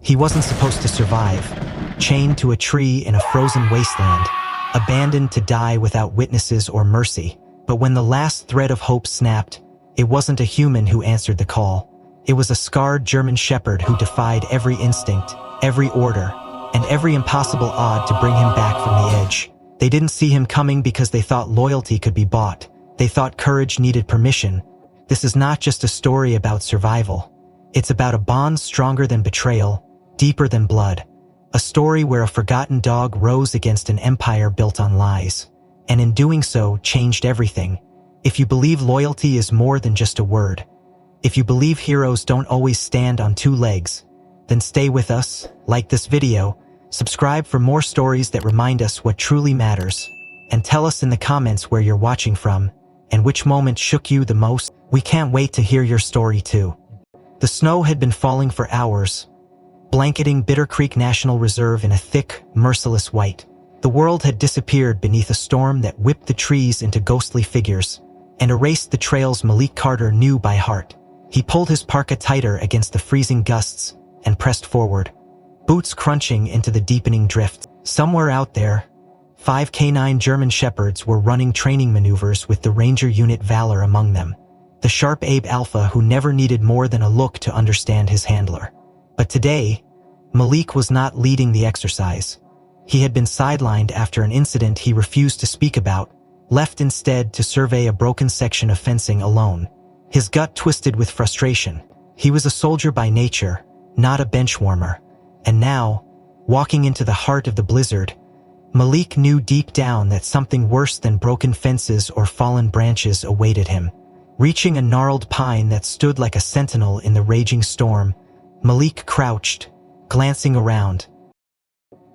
He wasn't supposed to survive, chained to a tree in a frozen wasteland, abandoned to die without witnesses or mercy. But when the last thread of hope snapped, it wasn't a human who answered the call. It was a scarred German shepherd who defied every instinct, every order, and every impossible odd to bring him back from the edge. They didn't see him coming because they thought loyalty could be bought. They thought courage needed permission. This is not just a story about survival. It's about a bond stronger than betrayal, deeper than blood. A story where a forgotten dog rose against an empire built on lies, and in doing so changed everything. If you believe loyalty is more than just a word, if you believe heroes don't always stand on two legs, then stay with us, like this video, subscribe for more stories that remind us what truly matters, and tell us in the comments where you're watching from, and which moment shook you the most. We can't wait to hear your story too. The snow had been falling for hours, blanketing Bitter Creek National Reserve in a thick, merciless white. The world had disappeared beneath a storm that whipped the trees into ghostly figures and erased the trails Malik Carter knew by heart. He pulled his parka tighter against the freezing gusts and pressed forward, boots crunching into the deepening drift. Somewhere out there, 5 canine German shepherds were running training maneuvers with the Ranger Unit Valor among them, the sharp Abe Alpha who never needed more than a look to understand his handler. But today, Malik was not leading the exercise. He had been sidelined after an incident he refused to speak about, left instead to survey a broken section of fencing alone. His gut twisted with frustration. He was a soldier by nature, not a bench warmer. And now, walking into the heart of the blizzard, Malik knew deep down that something worse than broken fences or fallen branches awaited him. Reaching a gnarled pine that stood like a sentinel in the raging storm, Malik crouched, glancing around.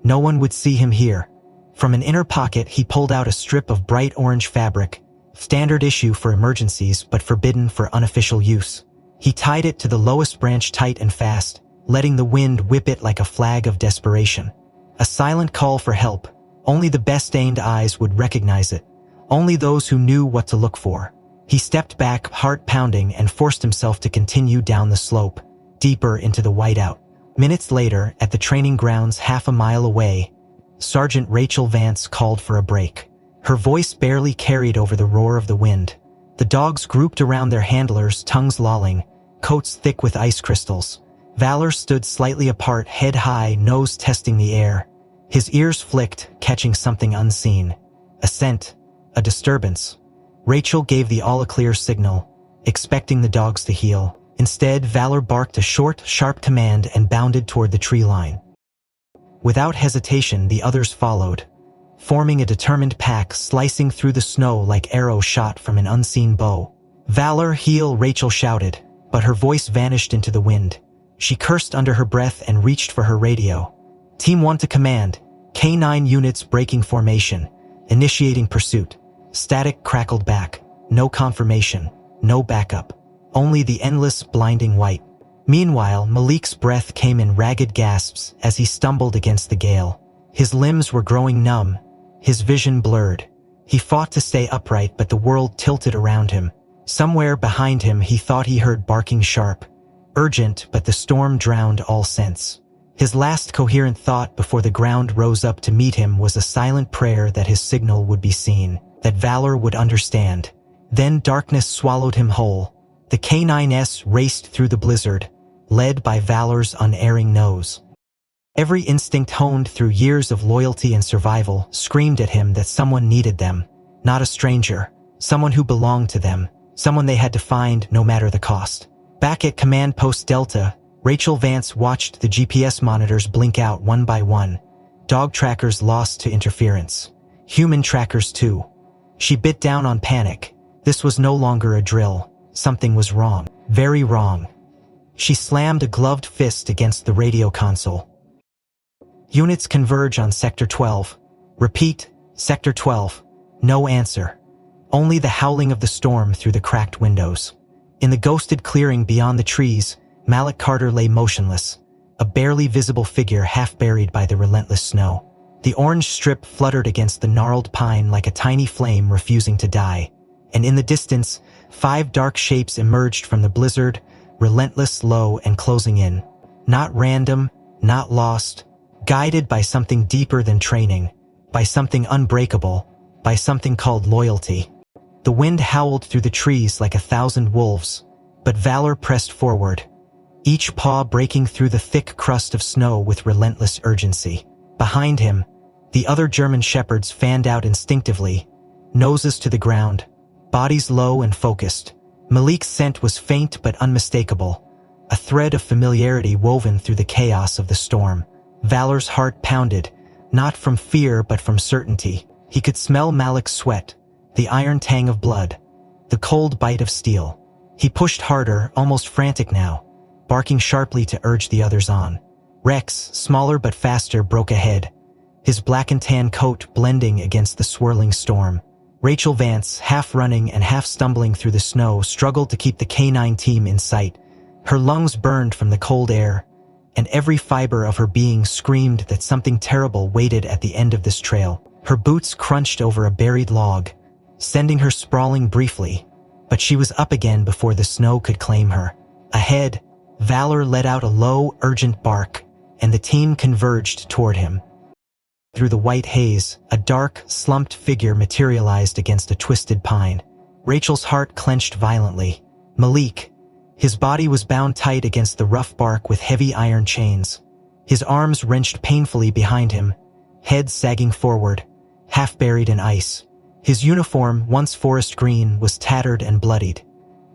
No one would see him here. From an inner pocket he pulled out a strip of bright orange fabric, standard issue for emergencies but forbidden for unofficial use. He tied it to the lowest branch tight and fast, letting the wind whip it like a flag of desperation. A silent call for help. Only the best-aimed eyes would recognize it. Only those who knew what to look for. He stepped back, heart pounding, and forced himself to continue down the slope, deeper into the whiteout. Minutes later, at the training grounds half a mile away, Sergeant Rachel Vance called for a break. Her voice barely carried over the roar of the wind. The dogs grouped around their handlers, tongues lolling, coats thick with ice crystals. Valor stood slightly apart, head high, nose testing the air. His ears flicked, catching something unseen. A scent, a disturbance. Rachel gave the all-clear signal, expecting the dogs to heel. Instead, Valor barked a short, sharp command and bounded toward the tree line. Without hesitation, the others followed, forming a determined pack slicing through the snow like arrows shot from an unseen bow. "Valor, heel," Rachel shouted, but her voice vanished into the wind. She cursed under her breath and reached for her radio. Team 1 to command. K9 units breaking formation, initiating pursuit. Static crackled back. No confirmation, no backup. Only the endless, blinding white. Meanwhile, Malik's breath came in ragged gasps as he stumbled against the gale. His limbs were growing numb, his vision blurred. He fought to stay upright, but the world tilted around him. Somewhere behind him he thought he heard barking sharp, urgent, but the storm drowned all sense. His last coherent thought before the ground rose up to meet him was a silent prayer that his signal would be seen, that Valor would understand. Then darkness swallowed him whole. The K9S raced through the blizzard, led by Valor's unerring nose. Every instinct honed through years of loyalty and survival screamed at him that someone needed them. Not a stranger, someone who belonged to them, someone they had to find no matter the cost. Back at Command Post Delta, Rachel Vance watched the GPS monitors blink out one by one. Dog trackers lost to interference. Human trackers too. She bit down on panic. This was no longer a drill. Something was wrong. Very wrong. She slammed a gloved fist against the radio console. Units converge on Sector 12. Repeat, Sector 12. No answer. Only the howling of the storm through the cracked windows. In the ghosted clearing beyond the trees, Malik Carter lay motionless, a barely visible figure half buried by the relentless snow. The orange strip fluttered against the gnarled pine like a tiny flame refusing to die, and in the distance, 5 dark shapes emerged from the blizzard, relentless, low, and closing in. Not random, not lost, guided by something deeper than training, by something unbreakable, by something called loyalty. The wind howled through the trees like 1,000 wolves, but Valor pressed forward, each paw breaking through the thick crust of snow with relentless urgency. Behind him, the other German shepherds fanned out instinctively, noses to the ground, bodies low and focused. Malik's scent was faint but unmistakable, a thread of familiarity woven through the chaos of the storm. Valor's heart pounded, not from fear but from certainty. He could smell Malik's sweat, the iron tang of blood, the cold bite of steel. He pushed harder, almost frantic now, barking sharply to urge the others on. Rex, smaller but faster, broke ahead, his black and tan coat blending against the swirling storm. Rachel Vance, half running and half stumbling through the snow, struggled to keep the K9 team in sight. Her lungs burned from the cold air, and every fiber of her being screamed that something terrible waited at the end of this trail. Her boots crunched over a buried log, sending her sprawling briefly, but she was up again before the snow could claim her. Ahead, Valor let out a low, urgent bark, and the team converged toward him. Through the white haze, a dark, slumped figure materialized against a twisted pine. Rachel's heart clenched violently. Malik. His body was bound tight against the rough bark with heavy iron chains. His arms wrenched painfully behind him, head sagging forward, half buried in ice. His uniform, once forest green, was tattered and bloodied,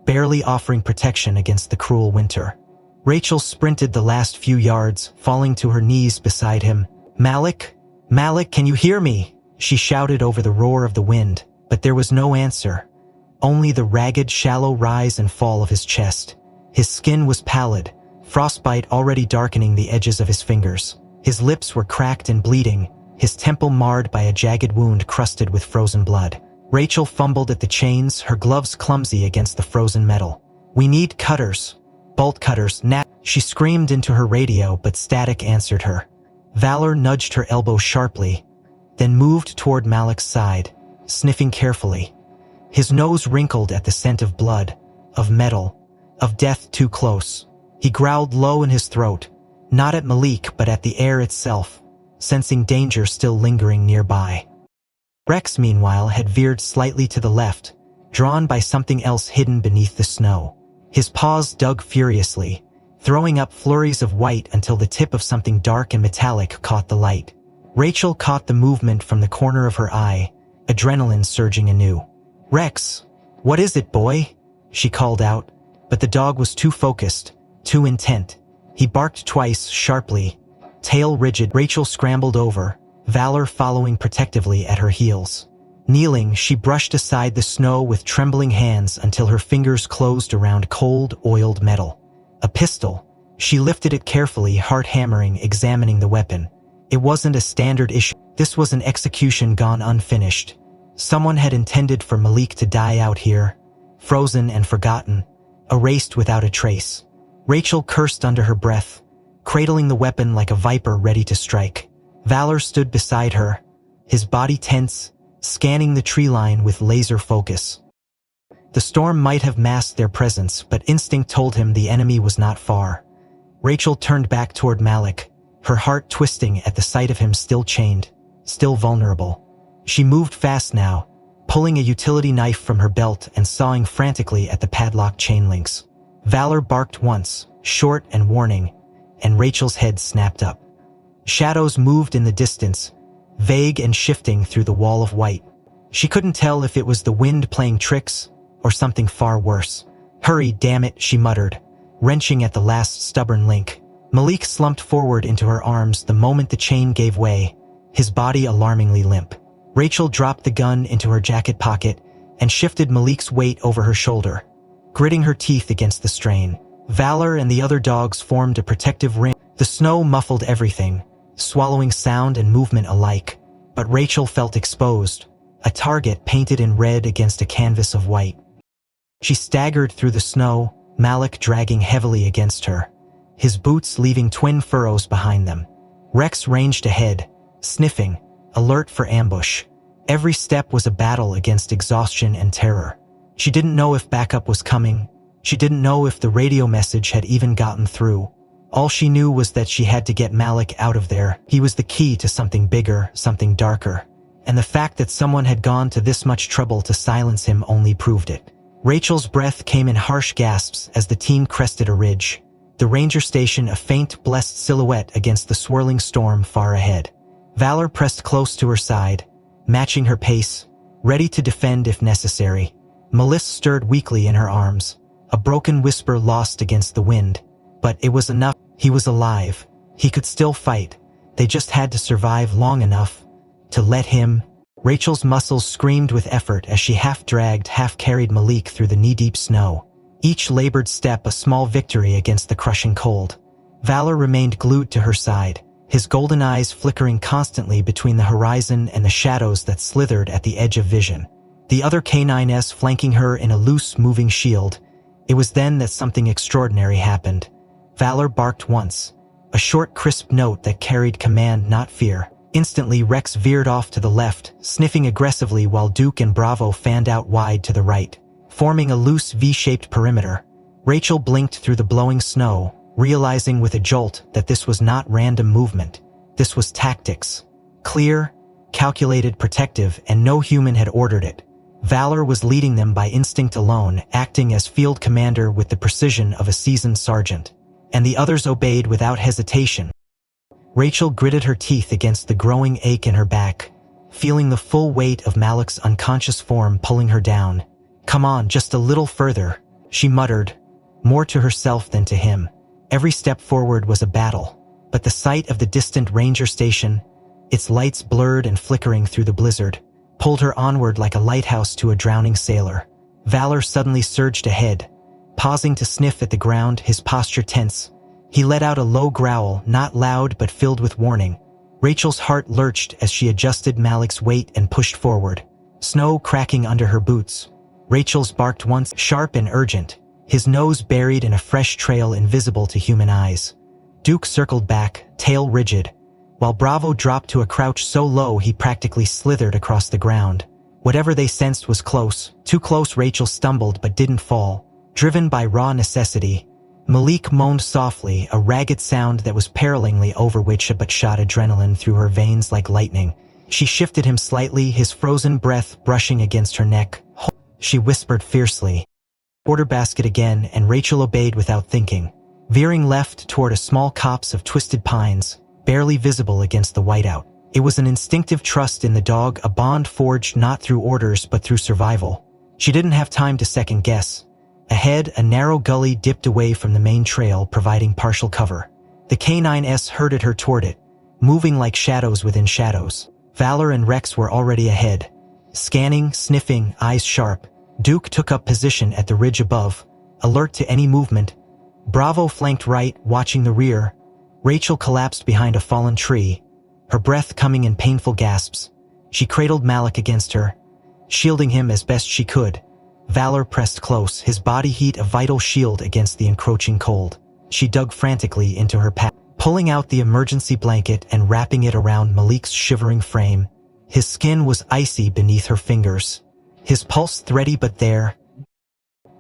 barely offering protection against the cruel winter. Rachel sprinted the last few yards, falling to her knees beside him. "Malik? Malik, can you hear me?" she shouted over the roar of the wind, but there was no answer. Only the ragged, shallow rise and fall of his chest. His skin was pallid, frostbite already darkening the edges of his fingers. His lips were cracked and bleeding, his temple marred by a jagged wound crusted with frozen blood. Rachel fumbled at the chains, her gloves clumsy against the frozen metal. "We need cutters. Bolt cutters, Nat." She screamed into her radio, but static answered her. Valor nudged her elbow sharply, then moved toward Malik's side, sniffing carefully. His nose wrinkled at the scent of blood, of metal, of death too close. He growled low in his throat, not at Malik but at the air itself, sensing danger still lingering nearby. Rex, meanwhile, had veered slightly to the left, drawn by something else hidden beneath the snow. His paws dug furiously, throwing up flurries of white until the tip of something dark and metallic caught the light. Rachel caught the movement from the corner of her eye, adrenaline surging anew. "Rex, what is it, boy?" she called out, but the dog was too focused, too intent. He barked twice, sharply, tail rigid. Rachel scrambled over, Valor following protectively at her heels. Kneeling, she brushed aside the snow with trembling hands until her fingers closed around cold, oiled metal. A pistol. She lifted it carefully, heart hammering, examining the weapon. It wasn't a standard issue. This was an execution gone unfinished. Someone had intended for Malik to die out here, frozen and forgotten, erased without a trace. Rachel cursed under her breath, cradling the weapon like a viper ready to strike. Valor stood beside her, his body tense, scanning the tree line with laser focus. The storm might have masked their presence, but instinct told him the enemy was not far. Rachel turned back toward Malik, her heart twisting at the sight of him still chained, still vulnerable. She moved fast now, pulling a utility knife from her belt and sawing frantically at the padlocked chain links. Valor barked once, short and warning, and Rachel's head snapped up. Shadows moved in the distance, vague and shifting through the wall of white. She couldn't tell if it was the wind playing tricks or something far worse. "Hurry, damn it," she muttered, wrenching at the last stubborn link. Malik slumped forward into her arms the moment the chain gave way, his body alarmingly limp. Rachel dropped the gun into her jacket pocket and shifted Malik's weight over her shoulder, gritting her teeth against the strain. Valor and the other dogs formed a protective ring. The snow muffled everything, swallowing sound and movement alike, but Rachel felt exposed, a target painted in red against a canvas of white. She staggered through the snow, Malik dragging heavily against her, his boots leaving twin furrows behind them. Rex ranged ahead, sniffing, alert for ambush. Every step was a battle against exhaustion and terror. She didn't know if backup was coming. She didn't know if the radio message had even gotten through. All she knew was that she had to get Malik out of there. He was the key to something bigger, something darker. And the fact that someone had gone to this much trouble to silence him only proved it. Rachel's breath came in harsh gasps as the team crested a ridge. The ranger station a faint, blessed silhouette against the swirling storm far ahead. Valor pressed close to her side, matching her pace, ready to defend if necessary. Melissa stirred weakly in her arms, a broken whisper lost against the wind. But it was enough. He was alive. He could still fight. They just had to survive long enough to let him. Rachel's muscles screamed with effort as she half-dragged, half-carried Malik through the knee-deep snow. Each labored step a small victory against the crushing cold. Valor remained glued to her side, his golden eyes flickering constantly between the horizon and the shadows that slithered at the edge of vision. The other K9S flanking her in a loose, moving shield. It was then that something extraordinary happened. Valor barked once, a short, crisp note that carried command, not fear. Instantly, Rex veered off to the left, sniffing aggressively while Duke and Bravo fanned out wide to the right, forming a loose V-shaped perimeter. Rachel blinked through the blowing snow, realizing with a jolt that this was not random movement. This was tactics. Clear, calculated, protective, and no human had ordered it. Valor was leading them by instinct alone, acting as field commander with the precision of a seasoned sergeant. And the others obeyed without hesitation. Rachel gritted her teeth against the growing ache in her back, feeling the full weight of Malik's unconscious form pulling her down. "Come on, just a little further," she muttered, more to herself than to him. Every step forward was a battle, but the sight of the distant ranger station, its lights blurred and flickering through the blizzard, pulled her onward like a lighthouse to a drowning sailor. Valor suddenly surged ahead, pausing to sniff at the ground, his posture tense. He let out a low growl, not loud but filled with warning. Rachel's heart lurched as she adjusted Malik's weight and pushed forward, snow cracking under her boots. Rachel's barked once, sharp and urgent, his nose buried in a fresh trail invisible to human eyes. Duke circled back, tail rigid, while Bravo dropped to a crouch so low he practically slithered across the ground. Whatever they sensed was close, too close. Rachel stumbled but didn't fall. Driven by raw necessity, Malik moaned softly, a ragged sound that was parallelingly over which but shot adrenaline through her veins like lightning. She shifted him slightly, his frozen breath brushing against her neck. She whispered fiercely. Order basket again, and Rachel obeyed without thinking, veering left toward a small copse of twisted pines, barely visible against the whiteout. It was an instinctive trust in the dog, a bond forged not through orders but through survival. She didn't have time to second guess. Ahead, a narrow gully dipped away from the main trail, providing partial cover. The K9S herded her toward it, moving like shadows within shadows. Valor and Rex were already ahead, scanning, sniffing, eyes sharp. Duke took up position at the ridge above, alert to any movement. Bravo flanked right, watching the rear. Rachel collapsed behind a fallen tree, her breath coming in painful gasps. She cradled Malik against her, shielding him as best she could. Valor pressed close, his body heat a vital shield against the encroaching cold. She dug frantically into her pack, pulling out the emergency blanket and wrapping it around Malik's shivering frame. His skin was icy beneath her fingers, his pulse thready but there.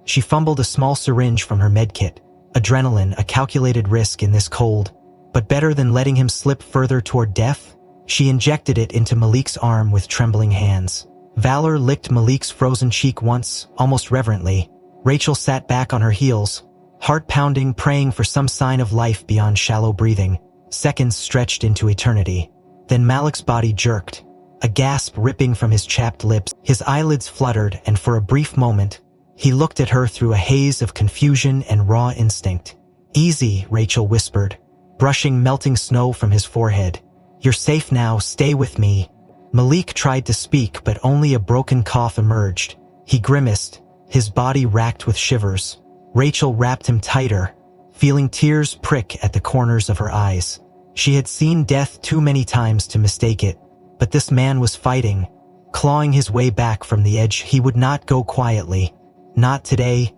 She fumbled a small syringe from her medkit. Adrenaline, a calculated risk in this cold, but better than letting him slip further toward death. She injected it into Malik's arm with trembling hands. Valor licked Malik's frozen cheek once, almost reverently. Rachel sat back on her heels, heart pounding, praying for some sign of life beyond shallow breathing. Seconds stretched into eternity. Then Malik's body jerked, a gasp ripping from his chapped lips. His eyelids fluttered, and for a brief moment, he looked at her through a haze of confusion and raw instinct. "Easy," Rachel whispered, brushing melting snow from his forehead. "You're safe now, stay with me." Malik tried to speak, but only a broken cough emerged. He grimaced, his body racked with shivers. Rachel wrapped him tighter, feeling tears prick at the corners of her eyes. She had seen death too many times to mistake it, but this man was fighting, clawing his way back from the edge. He would not go quietly. Not today.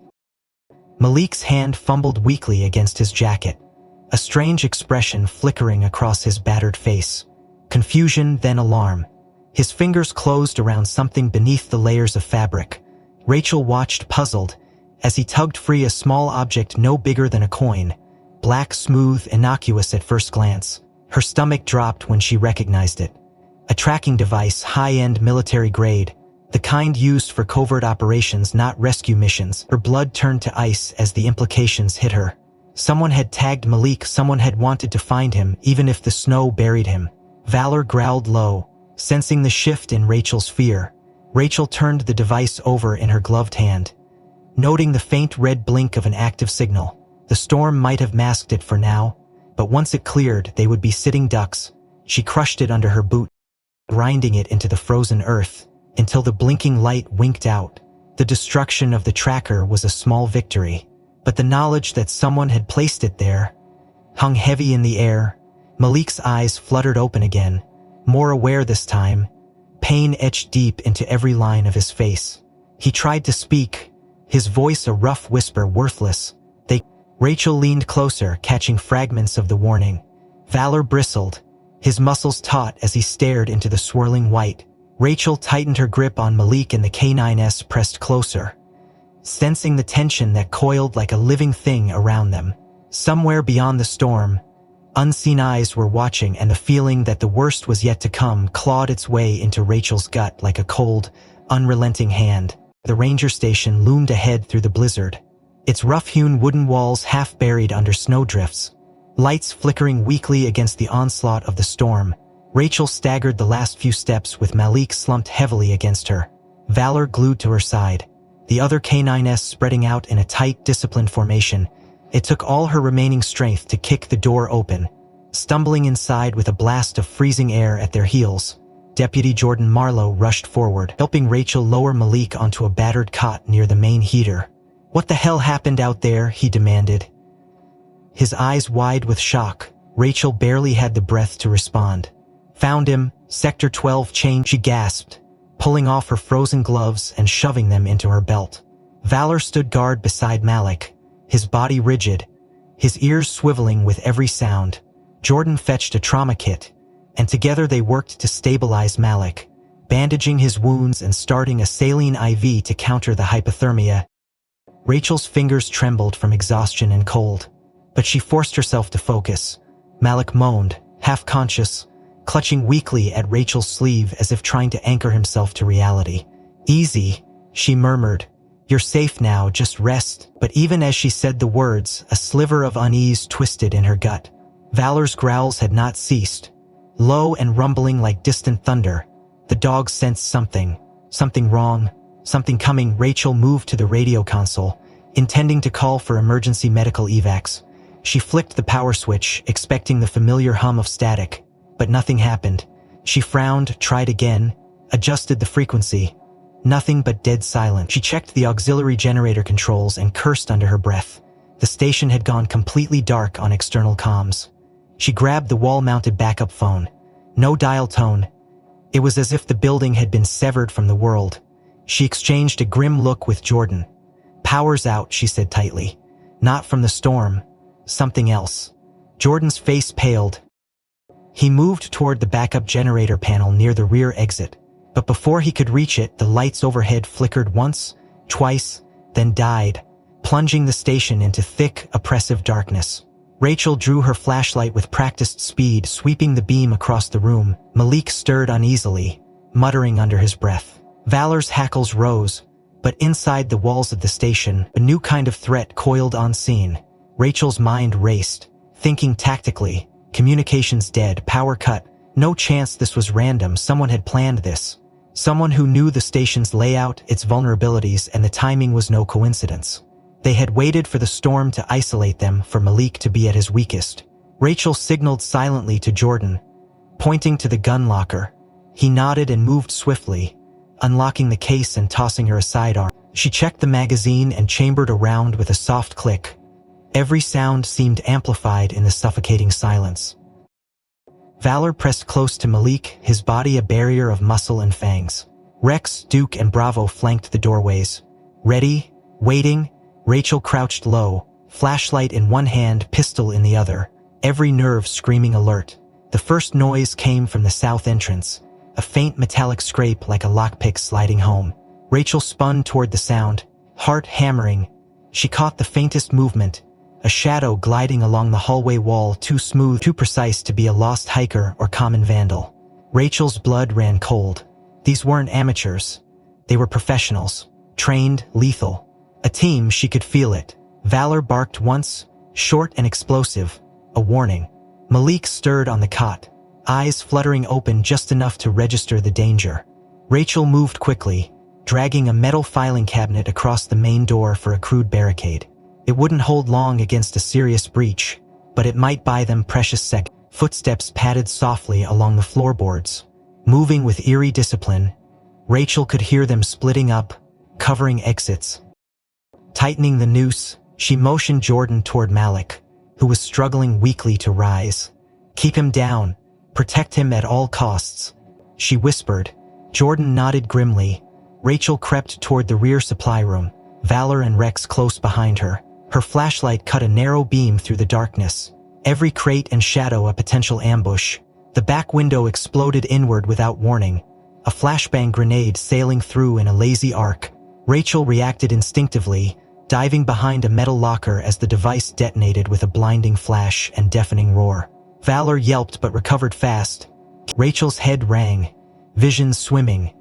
Malik's hand fumbled weakly against his jacket, a strange expression flickering across his battered face. Confusion, then alarm. His fingers closed around something beneath the layers of fabric. Rachel watched, puzzled, as he tugged free a small object no bigger than a coin. black, smooth, innocuous at first glance. Her stomach dropped when she recognized it. A tracking device, high-end military grade, the kind used for covert operations, not rescue missions. Her blood turned to ice as the implications hit her. Someone had tagged Malik, someone had wanted to find him, even if the snow buried him. Valor growled low, sensing the shift in Rachel's fear. Rachel turned the device over in her gloved hand, noting the faint red blink of an active signal. The storm might have masked it for now, but once it cleared, they would be sitting ducks. She crushed it under her boot, grinding it into the frozen earth, until the blinking light winked out. The destruction of the tracker was a small victory, but the knowledge that someone had placed it there hung heavy in the air. Malik's eyes fluttered open again, more aware this time. Pain etched deep into every line of his face. He tried to speak, his voice a rough whisper, worthless. Rachel leaned closer, catching fragments of the warning. Valor bristled, his muscles taut as he stared into the swirling white. Rachel tightened her grip on Malik and the K9S pressed closer, sensing the tension that coiled like a living thing around them. Somewhere beyond the storm, unseen eyes were watching, and the feeling that the worst was yet to come clawed its way into Rachel's gut like a cold, unrelenting hand. The ranger station loomed ahead through the blizzard, its rough-hewn wooden walls half buried under snowdrifts, lights flickering weakly against the onslaught of the storm. Rachel staggered the last few steps with Malik slumped heavily against her, Valor glued to her side, the other K9S spreading out in a tight, disciplined formation. It took all her remaining strength to kick the door open. Stumbling inside with a blast of freezing air at their heels, Deputy Jordan Marlowe rushed forward, helping Rachel lower Malik onto a battered cot near the main heater. "What the hell happened out there?" he demanded, his eyes wide with shock. Rachel barely had the breath to respond. "Found him, Sector 12 chain," she gasped, pulling off her frozen gloves and shoving them into her belt. Valor stood guard beside Malik, his body rigid, his ears swiveling with every sound. Jordan fetched a trauma kit, and together they worked to stabilize Malik, bandaging his wounds and starting a saline IV to counter the hypothermia. Rachel's fingers trembled from exhaustion and cold, but she forced herself to focus. Malik moaned, half-conscious, clutching weakly at Rachel's sleeve as if trying to anchor himself to reality. "Easy," she murmured. "You're safe now, just rest." But even as she said the words, a sliver of unease twisted in her gut. Valor's growls had not ceased, low and rumbling like distant thunder. The dog sensed something wrong, something coming. Rachel moved to the radio console, intending to call for emergency medical evacs. She flicked the power switch, expecting the familiar hum of static, but nothing happened. She frowned, tried again, adjusted the frequency. Nothing but dead silence. She checked the auxiliary generator controls and cursed under her breath. The station had gone completely dark on external comms. She grabbed the wall-mounted backup phone. No dial tone. It was as if the building had been severed from the world. She exchanged a grim look with Jordan. "Power's out," she said tightly. "Not from the storm. Something else." Jordan's face paled. He moved toward the backup generator panel near the rear exit, but before he could reach it, the lights overhead flickered once, twice, then died, plunging the station into thick, oppressive darkness. Rachel drew her flashlight with practiced speed, sweeping the beam across the room. Malik stirred uneasily, muttering under his breath. Valor's hackles rose, but inside the walls of the station, a new kind of threat coiled unseen. Rachel's mind raced, thinking tactically. Communications dead, power cut. No chance this was random. Someone had planned this. Someone who knew the station's layout, its vulnerabilities, and the timing was no coincidence. They had waited for the storm to isolate them, for Malik to be at his weakest. Rachel signaled silently to Jordan, pointing to the gun locker. He nodded and moved swiftly, unlocking the case and tossing her a sidearm. She checked the magazine and chambered a round with a soft click. Every sound seemed amplified in the suffocating silence. Valor pressed close to Malik, his body a barrier of muscle and fangs. Rex, Duke, and Bravo flanked the doorways. Ready, waiting. Rachel crouched low, flashlight in one hand, pistol in the other, every nerve screaming alert. The first noise came from the south entrance, a faint metallic scrape like a lockpick sliding home. Rachel spun toward the sound, heart hammering. She caught the faintest movement, a shadow gliding along the hallway wall, too smooth, too precise to be a lost hiker or common vandal. Rachel's blood ran cold. These weren't amateurs. They were professionals, trained, lethal. A team, she could feel it. Valor barked once, short and explosive, a warning. Malik stirred on the cot, eyes fluttering open just enough to register the danger. Rachel moved quickly, dragging a metal filing cabinet across the main door for a crude barricade. It wouldn't hold long against a serious breach, but it might buy them precious seconds. Footsteps padded softly along the floorboards. Moving with eerie discipline, Rachel could hear them splitting up, covering exits. Tightening the noose, she motioned Jordan toward Malik, who was struggling weakly to rise. "Keep him down. Protect him at all costs," she whispered. Jordan nodded grimly. Rachel crept toward the rear supply room, Valor and Rex close behind her. Her flashlight cut a narrow beam through the darkness, every crate and shadow a potential ambush. The back window exploded inward without warning, a flashbang grenade sailing through in a lazy arc. Rachel reacted instinctively, diving behind a metal locker as the device detonated with a blinding flash and deafening roar. Valor yelped but recovered fast. Rachel's head rang, vision swimming,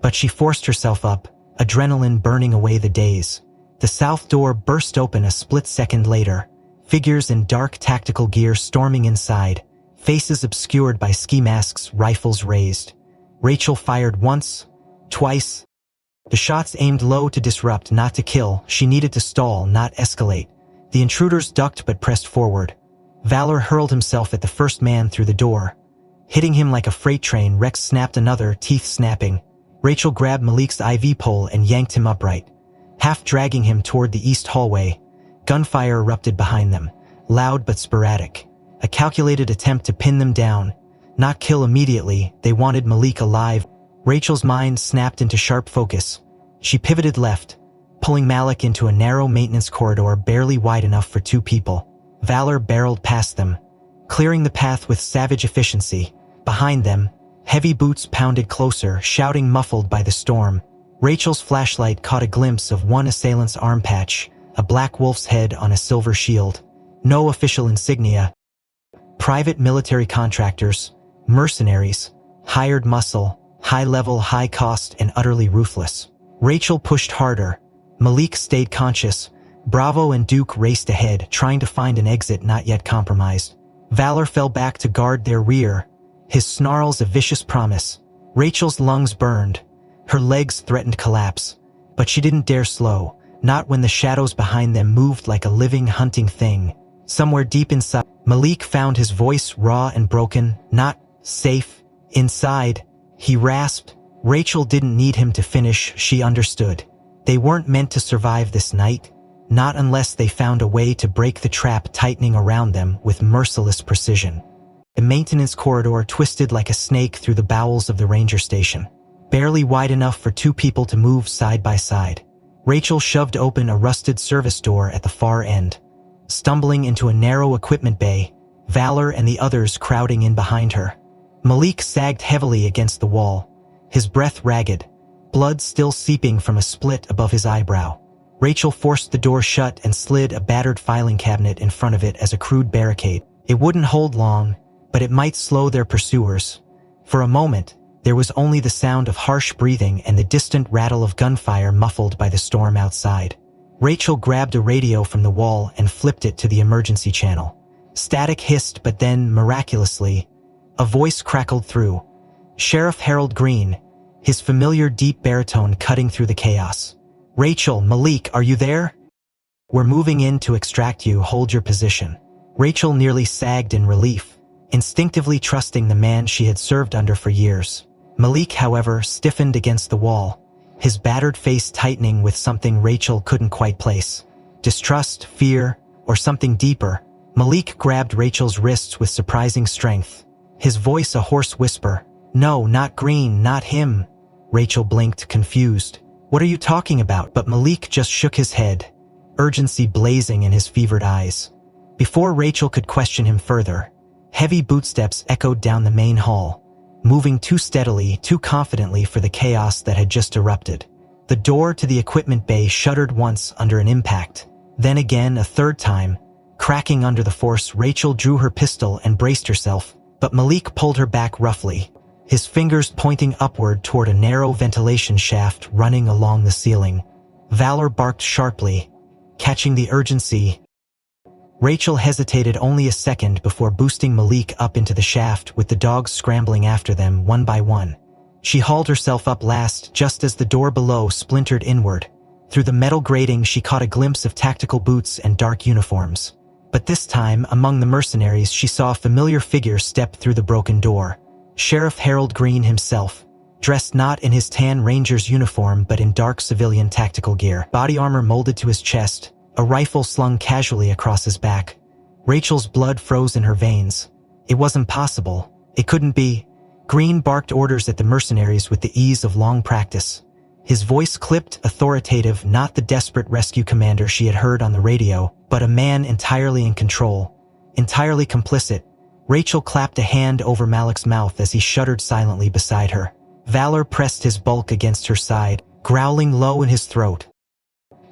but she forced herself up, adrenaline burning away the daze. The south door burst open a split second later, figures in dark tactical gear storming inside, faces obscured by ski masks, rifles raised. Rachel fired once, twice. The shots aimed low to disrupt, not to kill. She needed to stall, not escalate. The intruders ducked but pressed forward. Valor hurled himself at the first man through the door. Hitting him like a freight train, Rex snapped another, teeth snapping. Rachel grabbed Malik's IV pole and yanked him upright, half dragging him toward the east hallway. Gunfire erupted behind them, loud but sporadic. A calculated attempt to pin them down, not kill immediately. They wanted Malik alive. Rachel's mind snapped into sharp focus. She pivoted left, pulling Malik into a narrow maintenance corridor barely wide enough for two people. Valor barreled past them, clearing the path with savage efficiency. Behind them, heavy boots pounded closer, shouting, muffled by the storm. Rachel's flashlight caught a glimpse of one assailant's arm patch, a black wolf's head on a silver shield. No official insignia. Private military contractors, mercenaries, hired muscle, high-level, high-cost, and utterly ruthless. Rachel pushed harder. Malik stayed conscious. Bravo and Duke raced ahead, trying to find an exit not yet compromised. Valor fell back to guard their rear, his snarls a vicious promise. Rachel's lungs burned. Her legs threatened collapse. But she didn't dare slow, not when the shadows behind them moved like a living, hunting thing. Somewhere deep inside, Malik found his voice raw and broken. "Not safe. Inside," he rasped. Rachel didn't need him to finish, she understood. They weren't meant to survive this night, not unless they found a way to break the trap tightening around them with merciless precision. The maintenance corridor twisted like a snake through the bowels of the ranger station, barely wide enough for two people to move side by side. Rachel shoved open a rusted service door at the far end, stumbling into a narrow equipment bay, Valor and the others crowding in behind her. Malik sagged heavily against the wall, his breath ragged, blood still seeping from a split above his eyebrow. Rachel forced the door shut and slid a battered filing cabinet in front of it as a crude barricade. It wouldn't hold long, but it might slow their pursuers. For a moment, there was only the sound of harsh breathing and the distant rattle of gunfire muffled by the storm outside. Rachel grabbed a radio from the wall and flipped it to the emergency channel. Static hissed, but then, miraculously, a voice crackled through. Sheriff Harold Green, his familiar deep baritone cutting through the chaos. "Rachel, Malik, are you there? We're moving in to extract you. Hold your position." Rachel nearly sagged in relief, instinctively trusting the man she had served under for years. Malik, however, stiffened against the wall, his battered face tightening with something Rachel couldn't quite place. Distrust, fear, or something deeper. Malik grabbed Rachel's wrists with surprising strength, his voice a hoarse whisper. "No, not Green, not him." Rachel blinked, confused. "What are you talking about?" But Malik just shook his head, urgency blazing in his fevered eyes. Before Rachel could question him further, heavy bootsteps echoed down the main hall, moving too steadily, too confidently for the chaos that had just erupted. The door to the equipment bay shuddered once under an impact, then again a third time, Cracking under the force, Rachel drew her pistol and braced herself, but Malik pulled her back roughly, his fingers pointing upward toward a narrow ventilation shaft running along the ceiling. Valor barked sharply, catching the urgency. Rachel hesitated only a second before boosting Malik up into the shaft, with the dogs scrambling after them one by one. She hauled herself up last just as the door below splintered inward. Through the metal grating she caught a glimpse of tactical boots and dark uniforms. But this time, among the mercenaries, she saw a familiar figure step through the broken door. Sheriff Harold Green himself, dressed not in his tan ranger's uniform but in dark civilian tactical gear, body armor molded to his chest, a rifle slung casually across his back. Rachel's blood froze in her veins. It was impossible. It couldn't be. Green barked orders at the mercenaries with the ease of long practice. His voice clipped, authoritative, not the desperate rescue commander she had heard on the radio, but a man entirely in control, entirely complicit. Rachel clapped a hand over Malik's mouth as he shuddered silently beside her. Valor pressed his bulk against her side, growling low in his throat.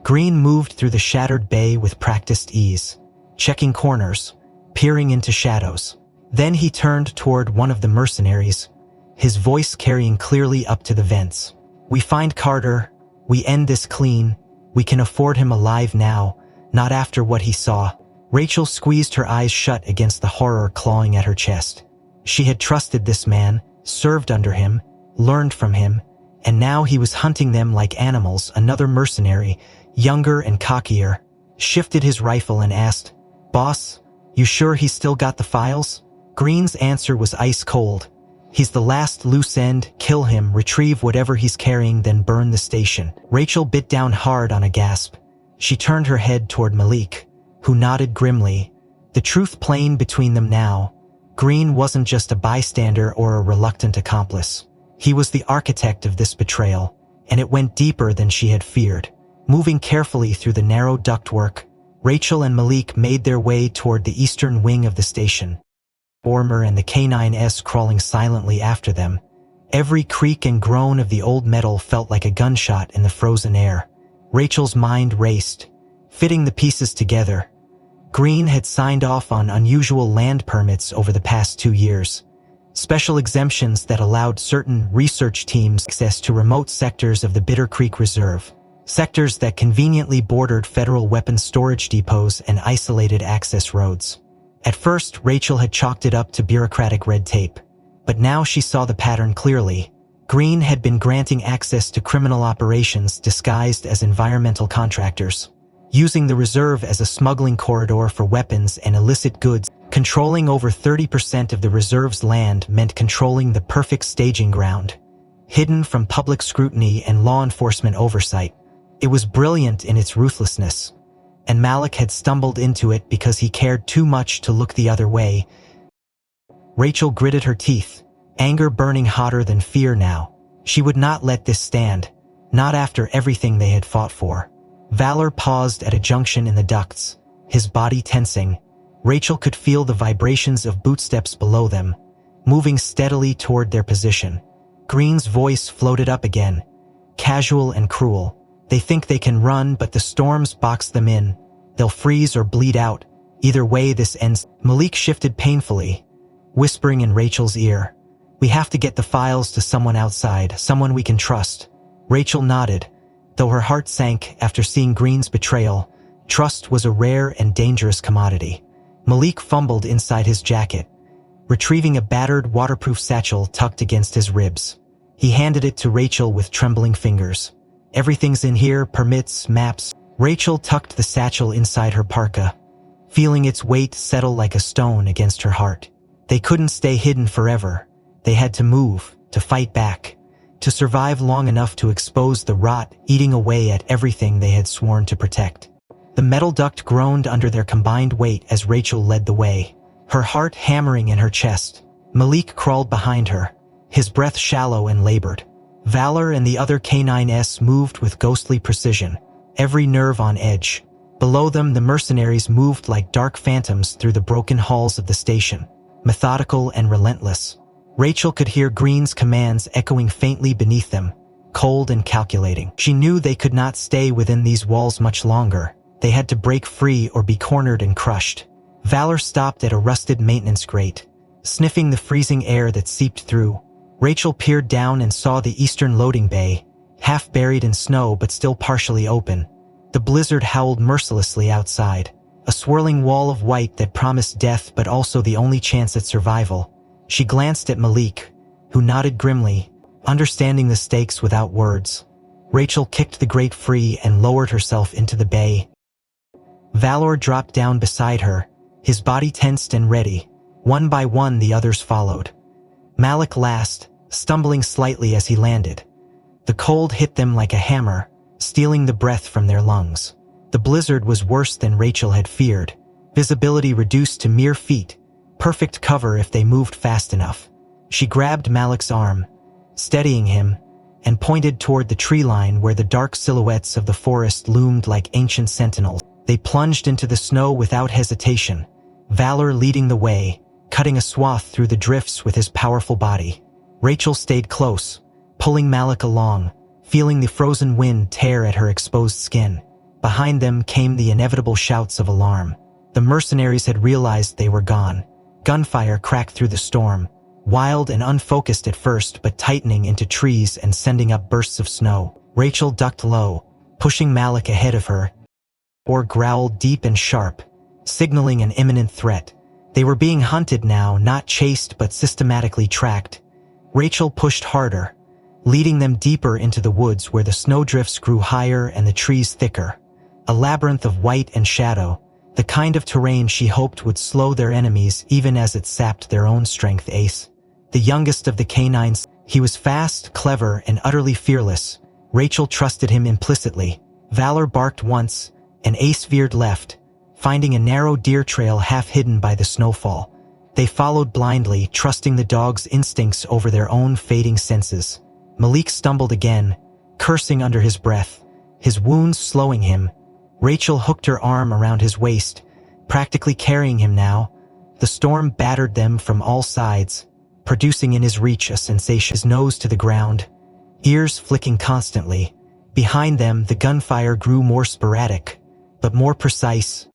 Green moved through the shattered bay with practiced ease, checking corners, peering into shadows. Then he turned toward one of the mercenaries, his voice carrying clearly up to the vents. "We find Carter. We end this clean. We can afford him alive now, not after what he saw." Rachel squeezed her eyes shut against the horror clawing at her chest. She had trusted this man, served under him, learned from him, and now he was hunting them like animals. Another mercenary, younger and cockier, shifted his rifle and asked, "Boss, you sure he's still got the files?" Green's answer was ice cold. "He's the last loose end. Kill him, retrieve whatever he's carrying, then burn the station." Rachel bit down hard on a gasp. She turned her head toward Malik, who nodded grimly. The truth plain between them now. Green wasn't just a bystander or a reluctant accomplice. He was the architect of this betrayal, and it went deeper than she had feared. Moving carefully through the narrow ductwork, Rachel and Malik made their way toward the eastern wing of the station. Bormer and the K9S crawling silently after them. Every creak and groan of the old metal felt like a gunshot in the frozen air. Rachel's mind raced, fitting the pieces together. Green had signed off on unusual land permits over the past 2 years. Special exemptions that allowed certain research teams access to remote sectors of the Bitter Creek Reserve. Sectors that conveniently bordered federal weapons storage depots and isolated access roads. At first, Rachel had chalked it up to bureaucratic red tape. But now she saw the pattern clearly. Green had been granting access to criminal operations disguised as environmental contractors, using the reserve as a smuggling corridor for weapons and illicit goods. Controlling over 30% of the reserve's land meant controlling the perfect staging ground, hidden from public scrutiny and law enforcement oversight. It was brilliant in its ruthlessness, and Malik had stumbled into it because he cared too much to look the other way. Rachel gritted her teeth, anger burning hotter than fear now. She would not let this stand, not after everything they had fought for. Valor paused at a junction in the ducts, his body tensing. Rachel could feel the vibrations of bootsteps below them, moving steadily toward their position. Green's voice floated up again, casual and cruel. "They think they can run, but the storms box them in. They'll freeze or bleed out. Either way this ends." Malik shifted painfully, whispering in Rachel's ear, "We have to get the files to someone outside, someone we can trust." Rachel nodded, though her heart sank after seeing Green's betrayal. Trust was a rare and dangerous commodity. Malik fumbled inside his jacket, retrieving a battered waterproof satchel tucked against his ribs. He handed it to Rachel with trembling fingers. "Everything's in here, permits, maps." Rachel tucked the satchel inside her parka, feeling its weight settle like a stone against her heart. They couldn't stay hidden forever. They had to move, to fight back, to survive long enough to expose the rot eating away at everything they had sworn to protect. The metal duct groaned under their combined weight as Rachel led the way, her heart hammering in her chest. Malik crawled behind her, his breath shallow and labored. Valor and the other K9S moved with ghostly precision, every nerve on edge. Below them, the mercenaries moved like dark phantoms through the broken halls of the station, methodical and relentless. Rachel could hear Green's commands echoing faintly beneath them, cold and calculating. She knew they could not stay within these walls much longer. They had to break free or be cornered and crushed. Valor stopped at a rusted maintenance grate, sniffing the freezing air that seeped through. Rachel peered down and saw the eastern loading bay, half buried in snow but still partially open. The blizzard howled mercilessly outside, a swirling wall of white that promised death but also the only chance at survival. She glanced at Malik, who nodded grimly, understanding the stakes without words. Rachel kicked the grate free and lowered herself into the bay. Valor dropped down beside her, his body tensed and ready. One by one the others followed. Malik last, stumbling slightly as he landed. The cold hit them like a hammer, stealing the breath from their lungs. The blizzard was worse than Rachel had feared. Visibility reduced to mere feet, perfect cover if they moved fast enough. She grabbed Malik's arm, steadying him, and pointed toward the tree line where the dark silhouettes of the forest loomed like ancient sentinels. They plunged into the snow without hesitation, Valor leading the way, cutting a swath through the drifts with his powerful body. Rachel stayed close, pulling Malik along, feeling the frozen wind tear at her exposed skin. Behind them came the inevitable shouts of alarm. The mercenaries had realized they were gone. Gunfire cracked through the storm, wild and unfocused at first but tightening into trees and sending up bursts of snow. Rachel ducked low, pushing Malik ahead of her, or growled deep and sharp, signaling an imminent threat. They were being hunted now, not chased but systematically tracked. Rachel pushed harder, leading them deeper into the woods where the snowdrifts grew higher and the trees thicker. A labyrinth of white and shadow, the kind of terrain she hoped would slow their enemies even as it sapped their own strength. Ace, the youngest of the canines, he was fast, clever, and utterly fearless. Rachel trusted him implicitly. Valor barked once, and Ace veered left, finding a narrow deer trail half hidden by the snowfall. They followed blindly, trusting the dog's instincts over their own fading senses. Malik stumbled again, cursing under his breath, his wounds slowing him. Rachel hooked her arm around his waist, practically carrying him now. The storm battered them from all sides, producing in his reach a sensation, his nose to the ground, ears flicking constantly. Behind them, the gunfire grew more sporadic, but more precise.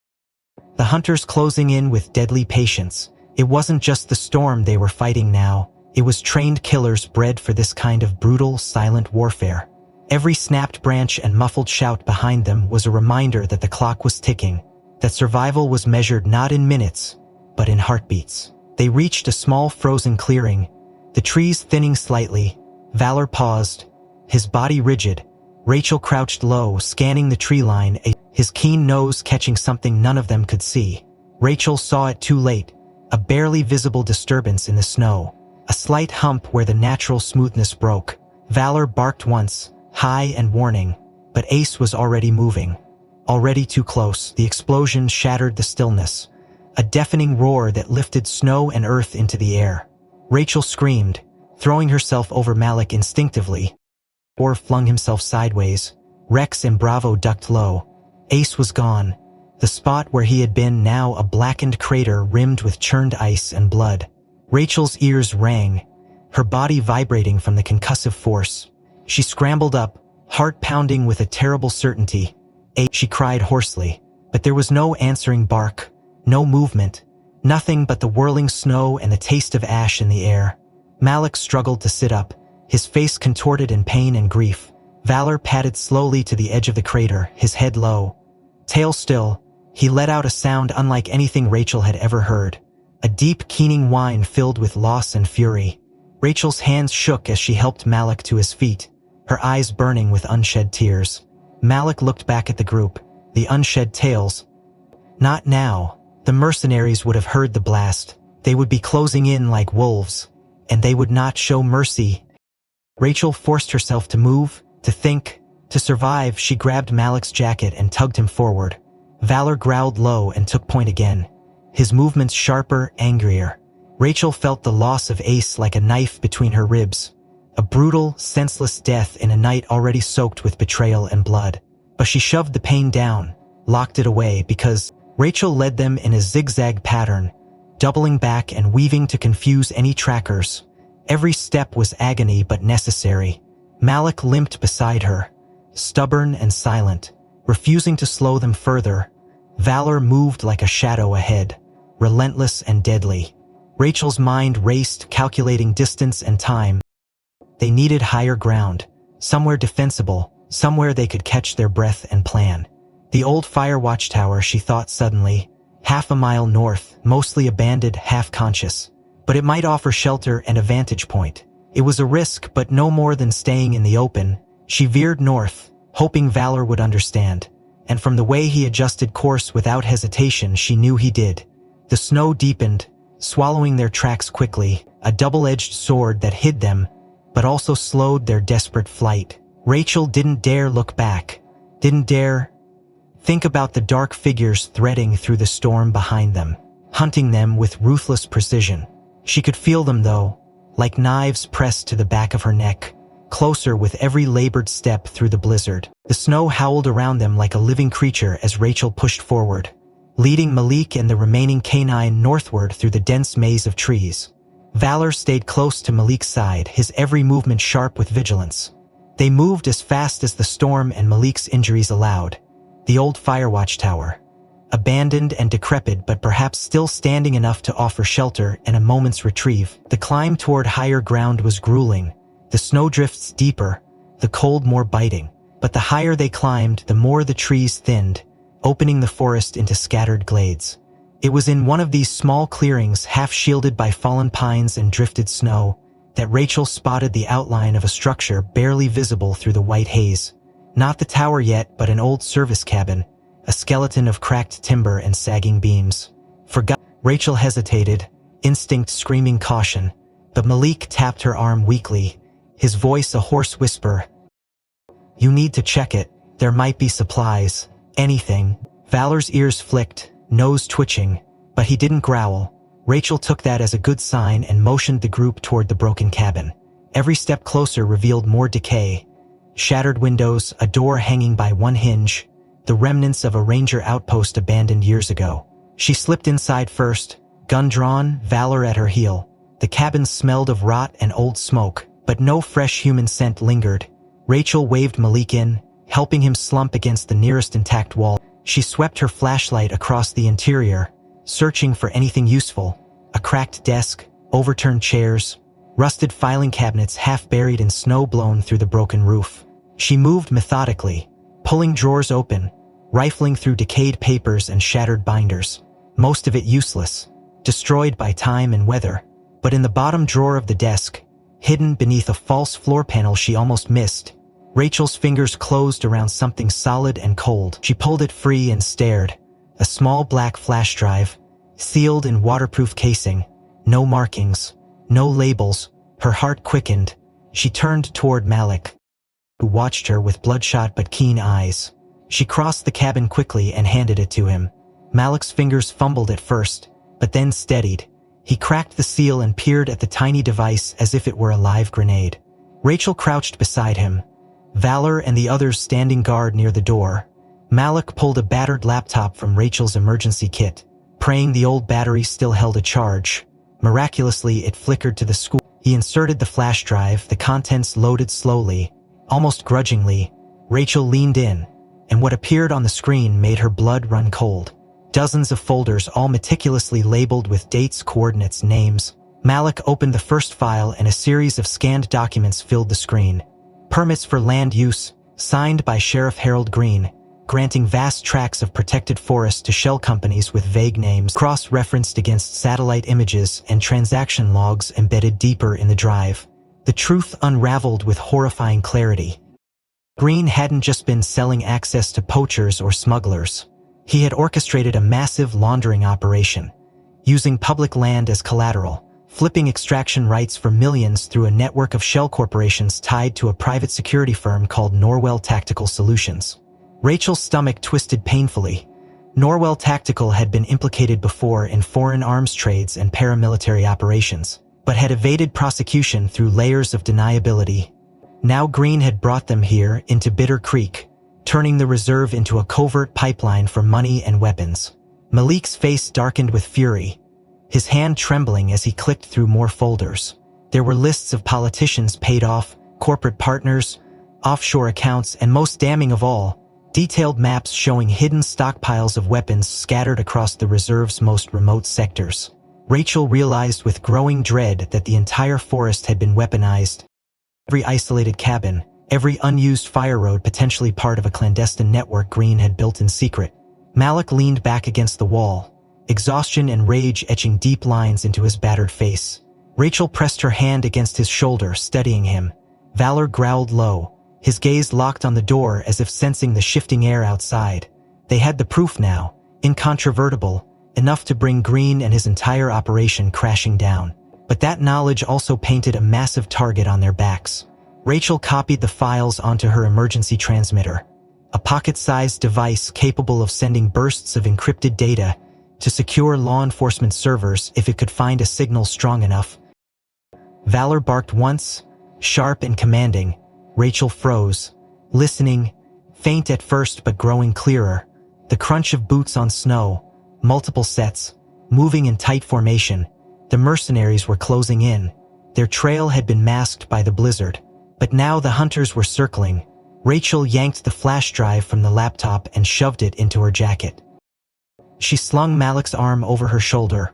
The hunters closing in with deadly patience. It wasn't just the storm they were fighting now. It was trained killers bred for this kind of brutal, silent warfare. Every snapped branch and muffled shout behind them was a reminder that the clock was ticking, that survival was measured not in minutes, but in heartbeats. They reached a small frozen clearing, the trees thinning slightly. Valor paused, his body rigid. Rachel crouched low, scanning the tree line, his keen nose catching something none of them could see. Rachel saw it too late, a barely visible disturbance in the snow, a slight hump where the natural smoothness broke. Valor barked once, high and warning, but Ace was already moving. Already too close. The explosion shattered the stillness, a deafening roar that lifted snow and earth into the air. Rachel screamed, throwing herself over Malik instinctively, or flung himself sideways. Rex and Bravo ducked low. Ace was gone, the spot where he had been now a blackened crater rimmed with churned ice and blood. Rachel's ears rang, her body vibrating from the concussive force. She scrambled up, heart pounding with a terrible certainty. She cried hoarsely, but there was no answering bark, no movement, nothing but the whirling snow and the taste of ash in the air. Malik struggled to sit up, his face contorted in pain and grief. Valor padded slowly to the edge of the crater, his head low. Tail still, he let out a sound unlike anything Rachel had ever heard, a deep, keening whine filled with loss and fury. Rachel's hands shook as she helped Malik to his feet, her eyes burning with unshed tears. Malik looked back at the group, the unshed tales. Not now. The mercenaries would have heard the blast. They would be closing in like wolves, and they would not show mercy. Rachel forced herself to move, to think, to survive. She grabbed Malik's jacket and tugged him forward. Valor growled low and took point again, his movements sharper, angrier. Rachel felt the loss of Ace like a knife between her ribs, a brutal, senseless death in a night already soaked with betrayal and blood. But she shoved the pain down, locked it away, because Rachel led them in a zigzag pattern, doubling back and weaving to confuse any trackers. Every step was agony but necessary. Malik limped beside her, stubborn and silent, refusing to slow them further. Valor moved like a shadow ahead, relentless and deadly. Rachel's mind raced, calculating distance and time. They needed higher ground, somewhere defensible, somewhere they could catch their breath and plan. The old fire watchtower, she thought suddenly, half a mile north, mostly abandoned, half-conscious. But it might offer shelter and a vantage point. It was a risk, but no more than staying in the open. She veered north, hoping Valor would understand. And from the way he adjusted course without hesitation, she knew he did. The snow deepened, swallowing their tracks quickly, a double-edged sword that hid them, but also slowed their desperate flight. Rachel didn't dare look back, didn't dare think about the dark figures threading through the storm behind them, hunting them with ruthless precision. She could feel them, though, like knives pressed to the back of her neck, closer with every labored step through the blizzard. The snow howled around them like a living creature as Rachel pushed forward, leading Malik and the remaining canine northward through the dense maze of trees. Valor stayed close to Malik's side, his every movement sharp with vigilance. They moved as fast as the storm and Malik's injuries allowed. The old fire watchtower, abandoned and decrepit but perhaps still standing enough to offer shelter and a moment's reprieve. The climb toward higher ground was grueling, the snowdrifts deeper, the cold more biting. But the higher they climbed, the more the trees thinned, opening the forest into scattered glades. It was in one of these small clearings, half shielded by fallen pines and drifted snow, that Rachel spotted the outline of a structure barely visible through the white haze. Not the tower yet, but an old service cabin, a skeleton of cracked timber and sagging beams. Rachel hesitated, instinct screaming caution, but Malik tapped her arm weakly, his voice a hoarse whisper. "You need to check it. There might be supplies. Anything." Valor's ears flicked, nose twitching, but he didn't growl. Rachel took that as a good sign and motioned the group toward the broken cabin. Every step closer revealed more decay. Shattered windows, a door hanging by one hinge, the remnants of a ranger outpost abandoned years ago. She slipped inside first, gun drawn, Valor at her heel. The cabin smelled of rot and old smoke, but no fresh human scent lingered. Rachel waved Malik in, helping him slump against the nearest intact wall. She swept her flashlight across the interior, searching for anything useful. A cracked desk, overturned chairs, rusted filing cabinets half buried in snow blown through the broken roof. She moved methodically, pulling drawers open, rifling through decayed papers and shattered binders. Most of it useless, destroyed by time and weather. But in the bottom drawer of the desk, hidden beneath a false floor panel she almost missed, Rachel's fingers closed around something solid and cold. She pulled it free and stared. A small black flash drive, sealed in waterproof casing, no markings, no labels. Her heart quickened. She turned toward Malik, who watched her with bloodshot but keen eyes. She crossed the cabin quickly and handed it to him. Malik's fingers fumbled at first, but then steadied. He cracked the seal and peered at the tiny device as if it were a live grenade. Rachel crouched beside him, Valor and the others standing guard near the door. Malik pulled a battered laptop from Rachel's emergency kit, praying the old battery still held a charge. Miraculously, it flickered to the school. He inserted the flash drive, the contents loaded slowly, almost grudgingly. Rachel leaned in, and what appeared on the screen made her blood run cold. Dozens of folders, all meticulously labeled with dates, coordinates, names. Malik opened the first file and a series of scanned documents filled the screen. Permits for land use, signed by Sheriff Harold Green, granting vast tracts of protected forest to shell companies with vague names, cross-referenced against satellite images and transaction logs embedded deeper in the drive. The truth unraveled with horrifying clarity. Green hadn't just been selling access to poachers or smugglers. He had orchestrated a massive laundering operation, using public land as collateral, flipping extraction rights for millions through a network of shell corporations tied to a private security firm called Norwell Tactical Solutions. Rachel's stomach twisted painfully. Norwell Tactical had been implicated before in foreign arms trades and paramilitary operations, but had evaded prosecution through layers of deniability. Now Green had brought them here into Bitter Creek, turning the reserve into a covert pipeline for money and weapons. Malik's face darkened with fury, his hand trembling as he clicked through more folders. There were lists of politicians paid off, corporate partners, offshore accounts, and most damning of all, Detailed maps showing hidden stockpiles of weapons scattered across the reserve's most remote sectors. Rachel realized with growing dread that the entire forest had been weaponized. Every isolated cabin, every unused fire road potentially part of a clandestine network Green had built in secret. Malik leaned back against the wall, exhaustion and rage etching deep lines into his battered face. Rachel pressed her hand against his shoulder, steadying him. Valor growled low, his gaze locked on the door as if sensing the shifting air outside. They had the proof now, incontrovertible, enough to bring Green and his entire operation crashing down. But that knowledge also painted a massive target on their backs. Rachel copied the files onto her emergency transmitter, a pocket-sized device capable of sending bursts of encrypted data to secure law enforcement servers if it could find a signal strong enough. Valor barked once, sharp and commanding. Rachel froze, listening, faint at first but growing clearer. The crunch of boots on snow, multiple sets, moving in tight formation. The mercenaries were closing in. Their trail had been masked by the blizzard. But now the hunters were circling. Rachel yanked the flash drive from the laptop and shoved it into her jacket. She slung Malik's arm over her shoulder,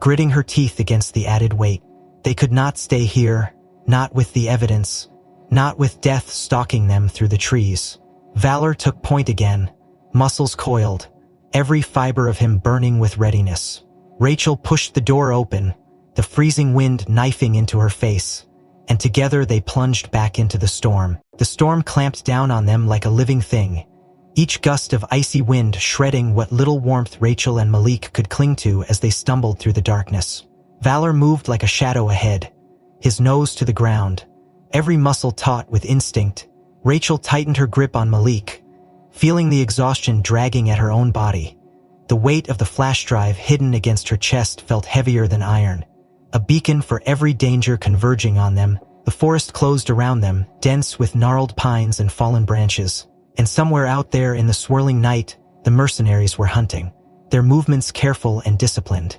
gritting her teeth against the added weight. They could not stay here, not with the evidence, not with death stalking them through the trees. Valor took point again, muscles coiled, every fiber of him burning with readiness. Rachel pushed the door open, the freezing wind knifing into her face, and together they plunged back into the storm. The storm clamped down on them like a living thing, each gust of icy wind shredding what little warmth Rachel and Malik could cling to as they stumbled through the darkness. Valor moved like a shadow ahead, his nose to the ground, every muscle taut with instinct. Rachel tightened her grip on Malik, feeling the exhaustion dragging at her own body. The weight of the flash drive hidden against her chest felt heavier than iron, a beacon for every danger converging on them. The forest closed around them, dense with gnarled pines and fallen branches. And somewhere out there in the swirling night, the mercenaries were hunting, their movements careful and disciplined.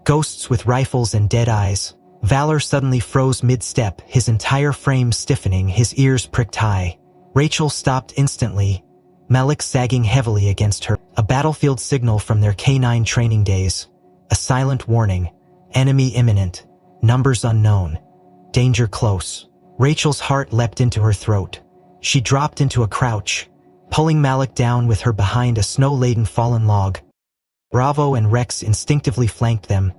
Ghosts with rifles and dead eyes. Valor suddenly froze mid-step, his entire frame stiffening, his ears pricked high. Rachel stopped instantly, Malik sagging heavily against her. A battlefield signal from their K9 training days. A silent warning. Enemy imminent. Numbers unknown. Danger close. Rachel's heart leapt into her throat. She dropped into a crouch, pulling Malik down with her behind a snow-laden fallen log. Bravo and Rex instinctively flanked them.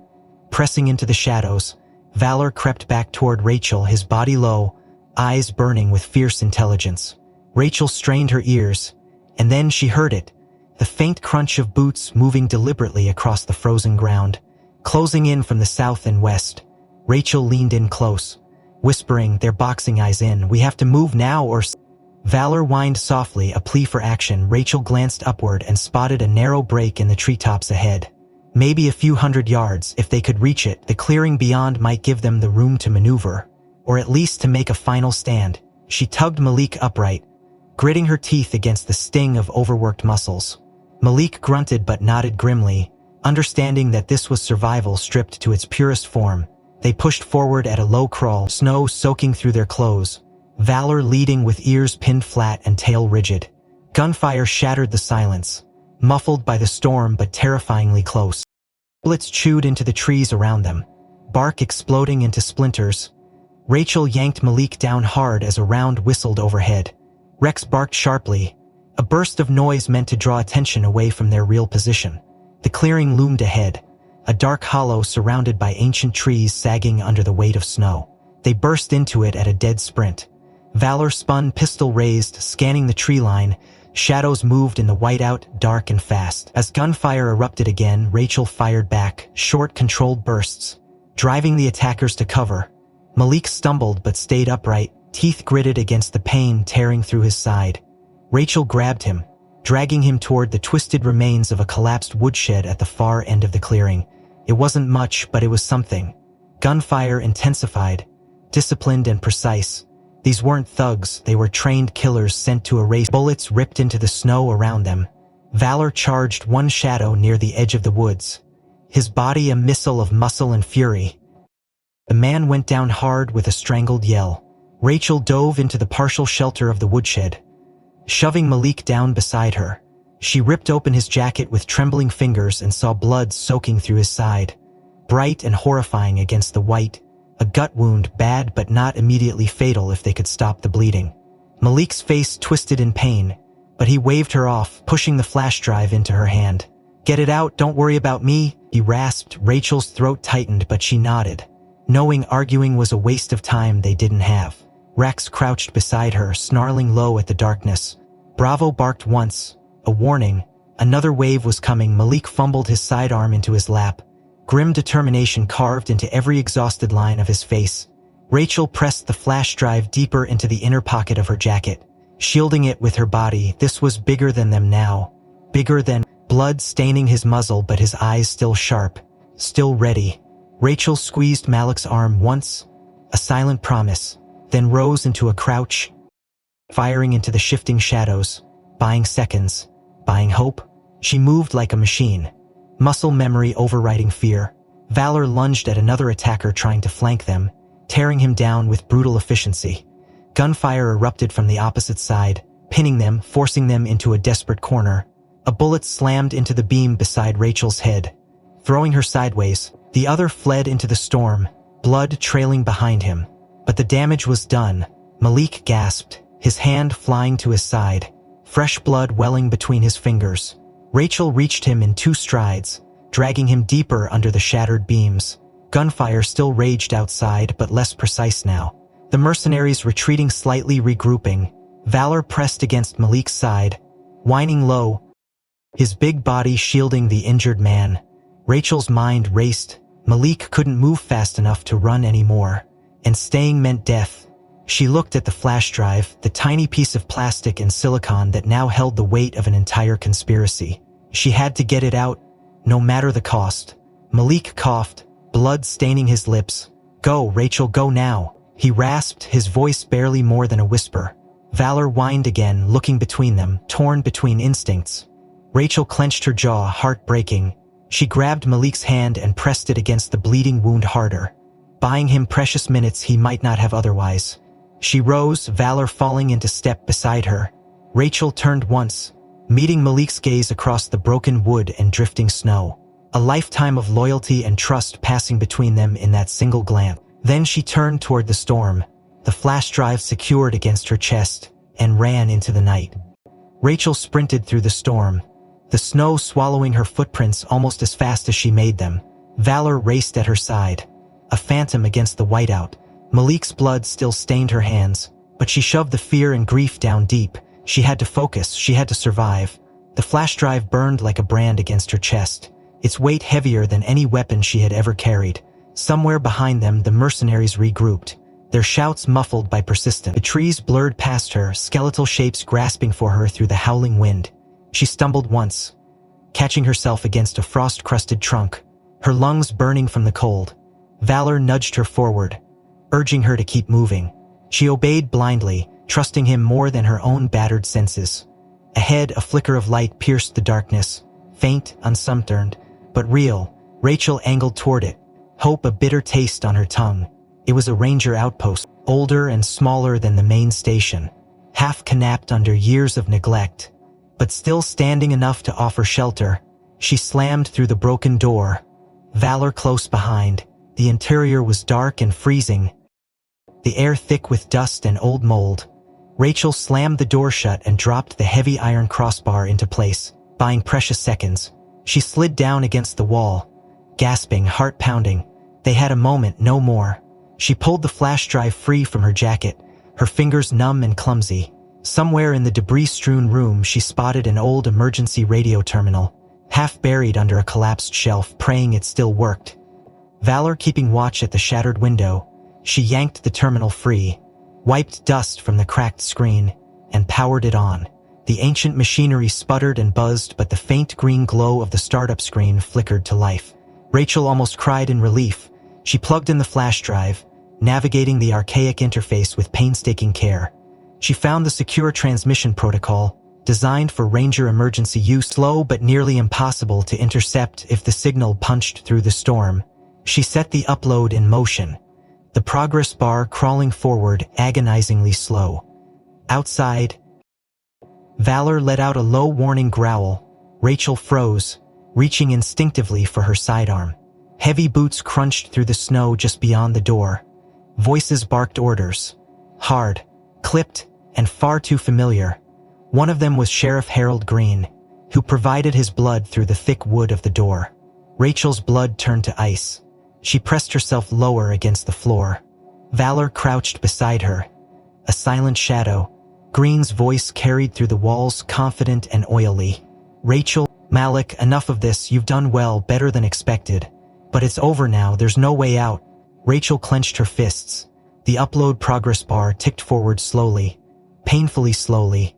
Pressing into the shadows, Valor crept back toward Rachel, his body low, eyes burning with fierce intelligence. Rachel strained her ears, and then she heard it, the faint crunch of boots moving deliberately across the frozen ground, closing in from the south and west. Rachel leaned in close, whispering, their boxing eyes in. We have to move now or... Valor whined softly, a plea for action. Rachel glanced upward and spotted a narrow break in the treetops ahead. Maybe a few hundred yards. If they could reach it, the clearing beyond might give them the room to maneuver, or at least to make a final stand. She tugged Malik upright, gritting her teeth against the sting of overworked muscles. Malik grunted but nodded grimly, understanding that this was survival stripped to its purest form. They pushed forward at a low crawl, snow soaking through their clothes, Valor leading with ears pinned flat and tail rigid. Gunfire shattered the silence, muffled by the storm but terrifyingly close. Bullets chewed into the trees around them, bark exploding into splinters. Rachel yanked Malik down hard as a round whistled overhead. Rex barked sharply, a burst of noise meant to draw attention away from their real position. The clearing loomed ahead, a dark hollow surrounded by ancient trees sagging under the weight of snow. They burst into it at a dead sprint. Valor spun, pistol raised, scanning the tree line. Shadows moved in the whiteout, dark and fast. As gunfire erupted again, Rachel fired back, short, controlled bursts, driving the attackers to cover. Malik stumbled but stayed upright, teeth gritted against the pain tearing through his side. Rachel grabbed him, dragging him toward the twisted remains of a collapsed woodshed at the far end of the clearing. It wasn't much, but it was something. Gunfire intensified, disciplined and precise. These weren't thugs, they were trained killers sent to erase. Bullets ripped into the snow around them. Valor charged one shadow near the edge of the woods, his body a missile of muscle and fury. The man went down hard with a strangled yell. Rachel dove into the partial shelter of the woodshed, shoving Malik down beside her. She ripped open his jacket with trembling fingers and saw blood soaking through his side. Bright and horrifying against the white, a gut wound, bad but not immediately fatal if they could stop the bleeding. Malik's face twisted in pain, but he waved her off, pushing the flash drive into her hand. "Get it out, don't worry about me," he rasped. Rachel's throat tightened, but she nodded, knowing arguing was a waste of time they didn't have. Rex crouched beside her, snarling low at the darkness. Bravo barked once, a warning. Another wave was coming. Malik fumbled his sidearm into his lap, grim determination carved into every exhausted line of his face. Rachel pressed the flash drive deeper into the inner pocket of her jacket, shielding it with her body. This was bigger than them now. Bigger than blood staining his muzzle, but his eyes still sharp, still ready. Rachel squeezed Malik's arm once, a silent promise, then rose into a crouch, firing into the shifting shadows, buying seconds, buying hope. She moved like a machine, muscle memory overriding fear. Valor lunged at another attacker trying to flank them, tearing him down with brutal efficiency. Gunfire erupted from the opposite side, pinning them, forcing them into a desperate corner. A bullet slammed into the beam beside Rachel's head, throwing her sideways. The other fled into the storm, blood trailing behind him. But the damage was done. Malik gasped, his hand flying to his side, fresh blood welling between his fingers. Rachel reached him in 2 strides, dragging him deeper under the shattered beams. Gunfire still raged outside, but less precise now. The mercenaries retreating slightly, regrouping. Valor pressed against Malik's side, whining low, his big body shielding the injured man. Rachel's mind raced. Malik couldn't move fast enough to run anymore, and staying meant death. She looked at the flash drive, the tiny piece of plastic and silicon that now held the weight of an entire conspiracy. She had to get it out, no matter the cost. Malik coughed, blood staining his lips. "Go, Rachel, go now," he rasped, his voice barely more than a whisper. Valor whined again, looking between them, torn between instincts. Rachel clenched her jaw, heart breaking. She grabbed Malik's hand and pressed it against the bleeding wound harder, buying him precious minutes he might not have otherwise. She rose, Valor falling into step beside her. Rachel turned once, meeting Malik's gaze across the broken wood and drifting snow. A lifetime of loyalty and trust passing between them in that single glance. Then she turned toward the storm, the flash drive secured against her chest, and ran into the night. Rachel sprinted through the storm, the snow swallowing her footprints almost as fast as she made them. Valor raced at her side, a phantom against the whiteout. Malik's blood still stained her hands, but she shoved the fear and grief down deep. She had to focus, she had to survive. The flash drive burned like a brand against her chest, its weight heavier than any weapon she had ever carried. Somewhere behind them, the mercenaries regrouped, their shouts muffled by persistence. The trees blurred past her, skeletal shapes grasping for her through the howling wind. She stumbled once, catching herself against a frost-crusted trunk, her lungs burning from the cold. Valor nudged her forward, urging her to keep moving. She obeyed blindly, trusting him more than her own battered senses. Ahead, a flicker of light pierced the darkness, faint, unsubturned, but real. Rachel angled toward it, hope a bitter taste on her tongue. It was a ranger outpost, older and smaller than the main station, half kidnapped under years of neglect, but still standing enough to offer shelter. She slammed through the broken door, Valor close behind. The interior was dark and freezing, the air thick with dust and old mold. Rachel slammed the door shut and dropped the heavy iron crossbar into place, buying precious seconds. She slid down against the wall, gasping, heart pounding. They had a moment, no more. She pulled the flash drive free from her jacket, her fingers numb and clumsy. Somewhere in the debris-strewn room, she spotted an old emergency radio terminal, half buried under a collapsed shelf, praying it still worked. Valor keeping watch at the shattered window, she yanked the terminal free, wiped dust from the cracked screen, and powered it on. The ancient machinery sputtered and buzzed, but the faint green glow of the startup screen flickered to life. Rachel almost cried in relief. She plugged in the flash drive, navigating the archaic interface with painstaking care. She found the secure transmission protocol, designed for Ranger emergency use, slow but nearly impossible to intercept if the signal punched through the storm. She set the upload in motion, the progress bar crawling forward, agonizingly slow. Outside, Valor let out a low warning growl. Rachel froze, reaching instinctively for her sidearm. Heavy boots crunched through the snow just beyond the door. Voices barked orders. Hard, clipped, and far too familiar. One of them was Sheriff Harold Green, who provided his blood through the thick wood of the door. Rachel's blood turned to ice. She pressed herself lower against the floor. Valor crouched beside her, a silent shadow. Green's voice carried through the walls, confident and oily. Rachel, Malik, enough of this. You've done well, better than expected. But it's over now, there's no way out. Rachel clenched her fists. The upload progress bar ticked forward slowly, painfully slowly.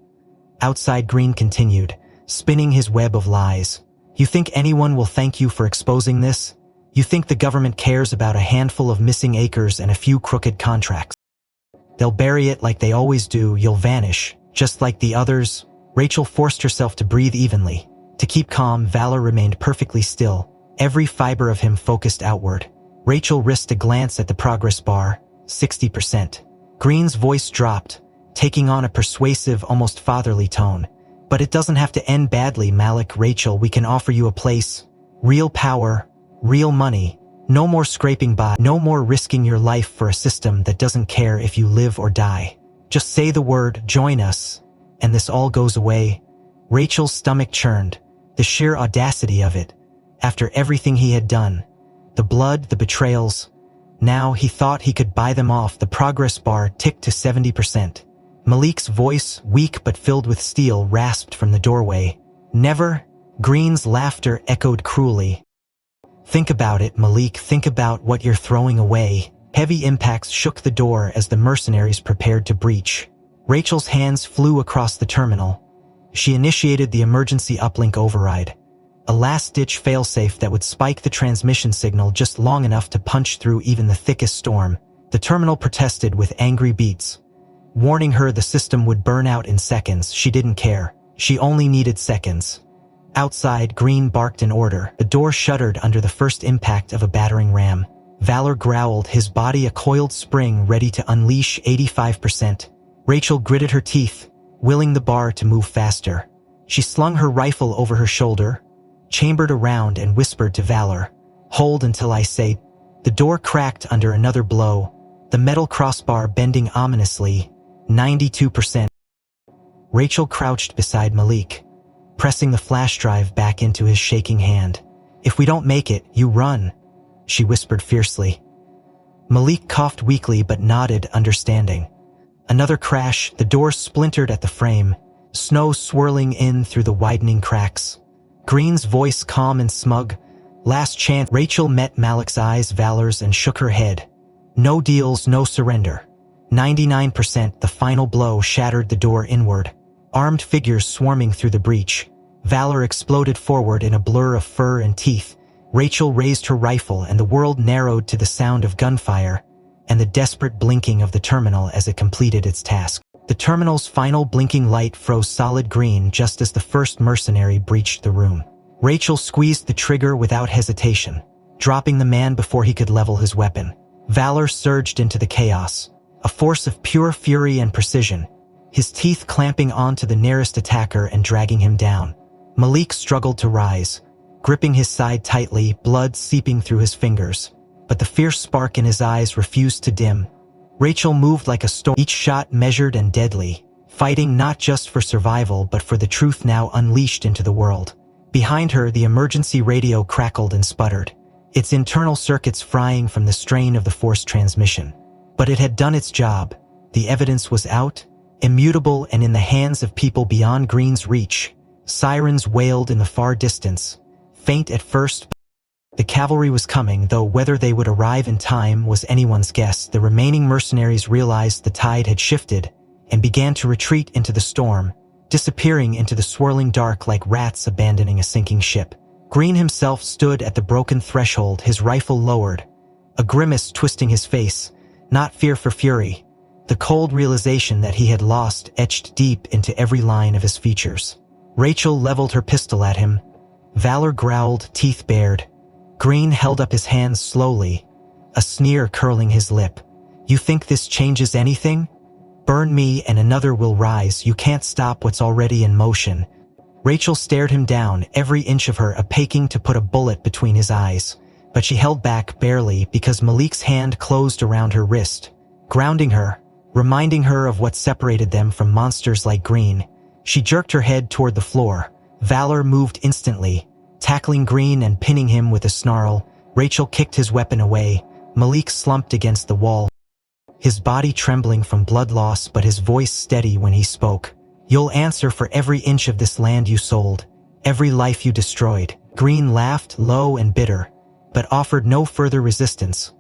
Outside, Green continued, spinning his web of lies. You think anyone will thank you for exposing this? You think the government cares about a handful of missing acres and a few crooked contracts? They'll bury it like they always do. You'll vanish, just like the others. Rachel forced herself to breathe evenly. To keep calm, Valor remained perfectly still, every fiber of him focused outward. Rachel risked a glance at the progress bar, 60%. Green's voice dropped, taking on a persuasive, almost fatherly tone. But it doesn't have to end badly, Malik. Rachel, we can offer you a place. Real power, real money. No more scraping by, no more risking your life for a system that doesn't care if you live or die. Just say the word, join us, and this all goes away. Rachel's stomach churned, the sheer audacity of it. After everything he had done, the blood, the betrayals, now he thought he could buy them off. The progress bar ticked to 70%. Malik's voice, weak but filled with steel, rasped from the doorway. Never. Green's laughter echoed cruelly. Think about it, Malik, think about what you're throwing away. Heavy impacts shook the door as the mercenaries prepared to breach. Rachel's hands flew across the terminal. She initiated the emergency uplink override, a last-ditch failsafe that would spike the transmission signal just long enough to punch through even the thickest storm. The terminal protested with angry beats, warning her the system would burn out in seconds. She didn't care. She only needed seconds. Outside, Green barked an order. The door shuddered under the first impact of a battering ram. Valor growled, his body a coiled spring ready to unleash 85%. Rachel gritted her teeth, willing the bar to move faster. She slung her rifle over her shoulder, chambered around, and whispered to Valor, "Hold until I say." The door cracked under another blow, the metal crossbar bending ominously. 92%. Rachel crouched beside Malik, pressing the flash drive back into his shaking hand. "If we don't make it, you run," she whispered fiercely. Malik coughed weakly but nodded, understanding. Another crash, the door splintered at the frame, snow swirling in through the widening cracks. Green's voice calm and smug. "Last chance." Rachel met Malik's eyes, Valor's, and shook her head. "No deals, no surrender." 99%. The final blow shattered the door inward. Armed figures swarming through the breach. Valor exploded forward in a blur of fur and teeth. Rachel raised her rifle and the world narrowed to the sound of gunfire and the desperate blinking of the terminal as it completed its task. The terminal's final blinking light froze solid green just as the first mercenary breached the room. Rachel squeezed the trigger without hesitation, dropping the man before he could level his weapon. Valor surged into the chaos, a force of pure fury and precision, his teeth clamping onto the nearest attacker and dragging him down. Malik struggled to rise, gripping his side tightly, blood seeping through his fingers. But the fierce spark in his eyes refused to dim. Rachel moved like a storm, each shot measured and deadly, fighting not just for survival but for the truth now unleashed into the world. Behind her, the emergency radio crackled and sputtered, its internal circuits frying from the strain of the forced transmission. But it had done its job. The evidence was out, immutable and in the hands of people beyond Green's reach. Sirens wailed in the far distance, faint at first. The cavalry was coming, though whether they would arrive in time was anyone's guess. The remaining mercenaries realized the tide had shifted and began to retreat into the storm, disappearing into the swirling dark like rats abandoning a sinking ship. Green himself stood at the broken threshold, his rifle lowered, a grimace twisting his face, not fear for fury, the cold realization that he had lost etched deep into every line of his features. Rachel leveled her pistol at him. Valor growled, teeth bared. Green held up his hands slowly, a sneer curling his lip. "You think this changes anything? Burn me and another will rise. You can't stop what's already in motion. Rachel stared him down, every inch of her aching to put a bullet between his eyes. But she held back barely because Malik's hand closed around her wrist, grounding her, reminding her of what separated them from monsters like Green. She jerked her head toward the floor. Valor moved instantly, tackling Green and pinning him with a snarl. Rachel kicked his weapon away. Malik slumped against the wall, his body trembling from blood loss but his voice steady when he spoke. You'll answer for every inch of this land you sold, every life you destroyed. Green laughed, low and bitter, but offered no further resistance.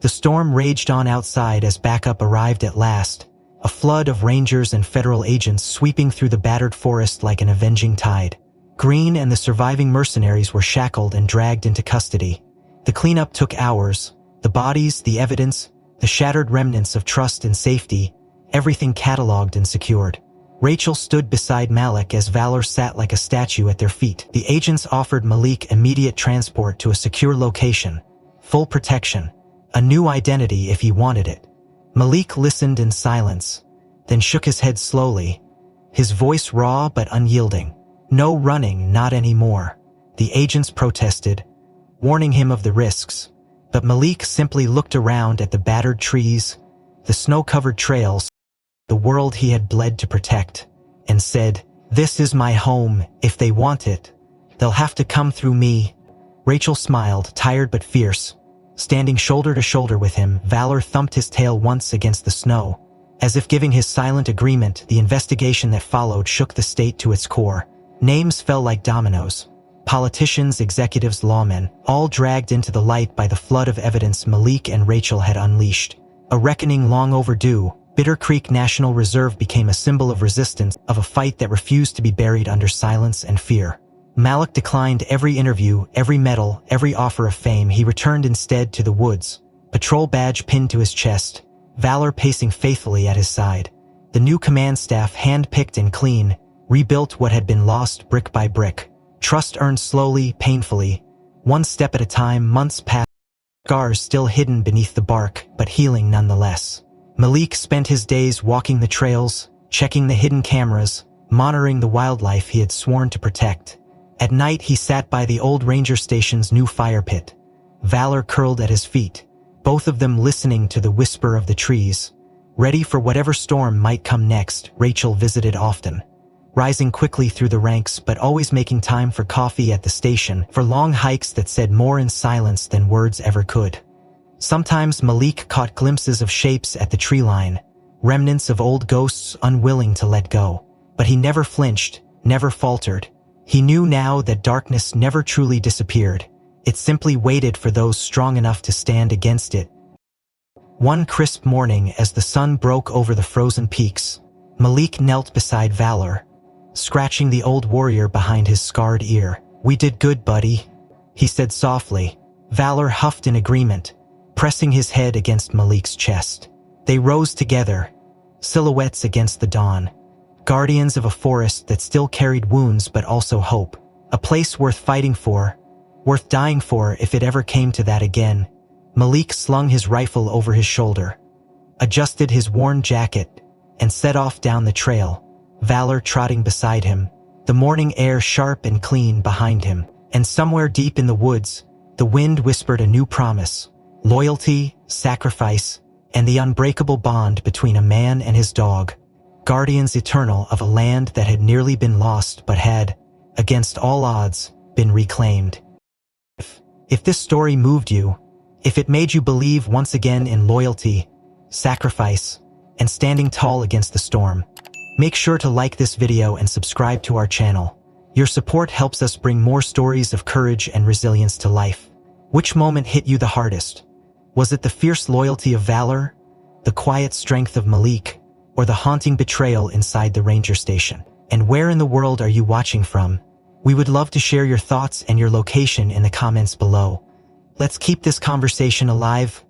The storm raged on outside as backup arrived at last, a flood of rangers and federal agents sweeping through the battered forest like an avenging tide. Green and the surviving mercenaries were shackled and dragged into custody. The cleanup took hours. The bodies, the evidence, the shattered remnants of trust and safety, everything catalogued and secured. Rachel stood beside Malik as Valor sat like a statue at their feet. The agents offered Malik immediate transport to a secure location, full protection, a new identity if he wanted it. Malik listened in silence, then shook his head slowly, his voice raw but unyielding. No running, not anymore. The agents protested, warning him of the risks. But Malik simply looked around at the battered trees, the snow-covered trails, the world he had bled to protect, and said, "This is my home. If they want it, they'll have to come through me." Rachel smiled, tired but fierce. Standing shoulder to shoulder with him, Valor thumped his tail once against the snow. As if giving his silent agreement, the investigation that followed shook the state to its core. Names fell like dominoes. Politicians, executives, lawmen, all dragged into the light by the flood of evidence Malik and Rachel had unleashed. A reckoning long overdue. Bitter Creek National Reserve became a symbol of resistance, of a fight that refused to be buried under silence and fear. Malik declined every interview, every medal, every offer of fame. He returned instead to the woods, patrol badge pinned to his chest, Valor pacing faithfully at his side. The new command staff, hand-picked and clean, rebuilt what had been lost brick by brick. Trust earned slowly, painfully. One step at a time, months passed, scars still hidden beneath the bark, but healing nonetheless. Malik spent his days walking the trails, checking the hidden cameras, monitoring the wildlife he had sworn to protect. At night he sat by the old ranger station's new fire pit. Valor curled at his feet, both of them listening to the whisper of the trees. Ready for whatever storm might come next, Rachel visited often, rising quickly through the ranks but always making time for coffee at the station, for long hikes that said more in silence than words ever could. Sometimes Malik caught glimpses of shapes at the tree line, remnants of old ghosts unwilling to let go. But he never flinched, never faltered. He knew now that darkness never truly disappeared. It simply waited for those strong enough to stand against it. One crisp morning, as the sun broke over the frozen peaks, Malik knelt beside Valor, scratching the old warrior behind his scarred ear. "We did good, buddy," he said softly. Valor huffed in agreement, pressing his head against Malik's chest. They rose together, silhouettes against the dawn, guardians of a forest that still carried wounds but also hope. A place worth fighting for, worth dying for if it ever came to that again. Malik slung his rifle over his shoulder, adjusted his worn jacket, and set off down the trail, Valor trotting beside him, the morning air sharp and clean behind him. And somewhere deep in the woods, the wind whispered a new promise: loyalty, sacrifice, and the unbreakable bond between a man and his dog, guardians eternal of a land that had nearly been lost but had, against all odds, been reclaimed. If this story moved you, if it made you believe once again in loyalty, sacrifice, and standing tall against the storm, make sure to like this video and subscribe to our channel. Your support helps us bring more stories of courage and resilience to life. Which moment hit you the hardest? Was it the fierce loyalty of Valor, the quiet strength of Malik, or the haunting betrayal inside the ranger station? And where in the world are you watching from? We would love to share your thoughts and your location in the comments below. Let's keep this conversation alive.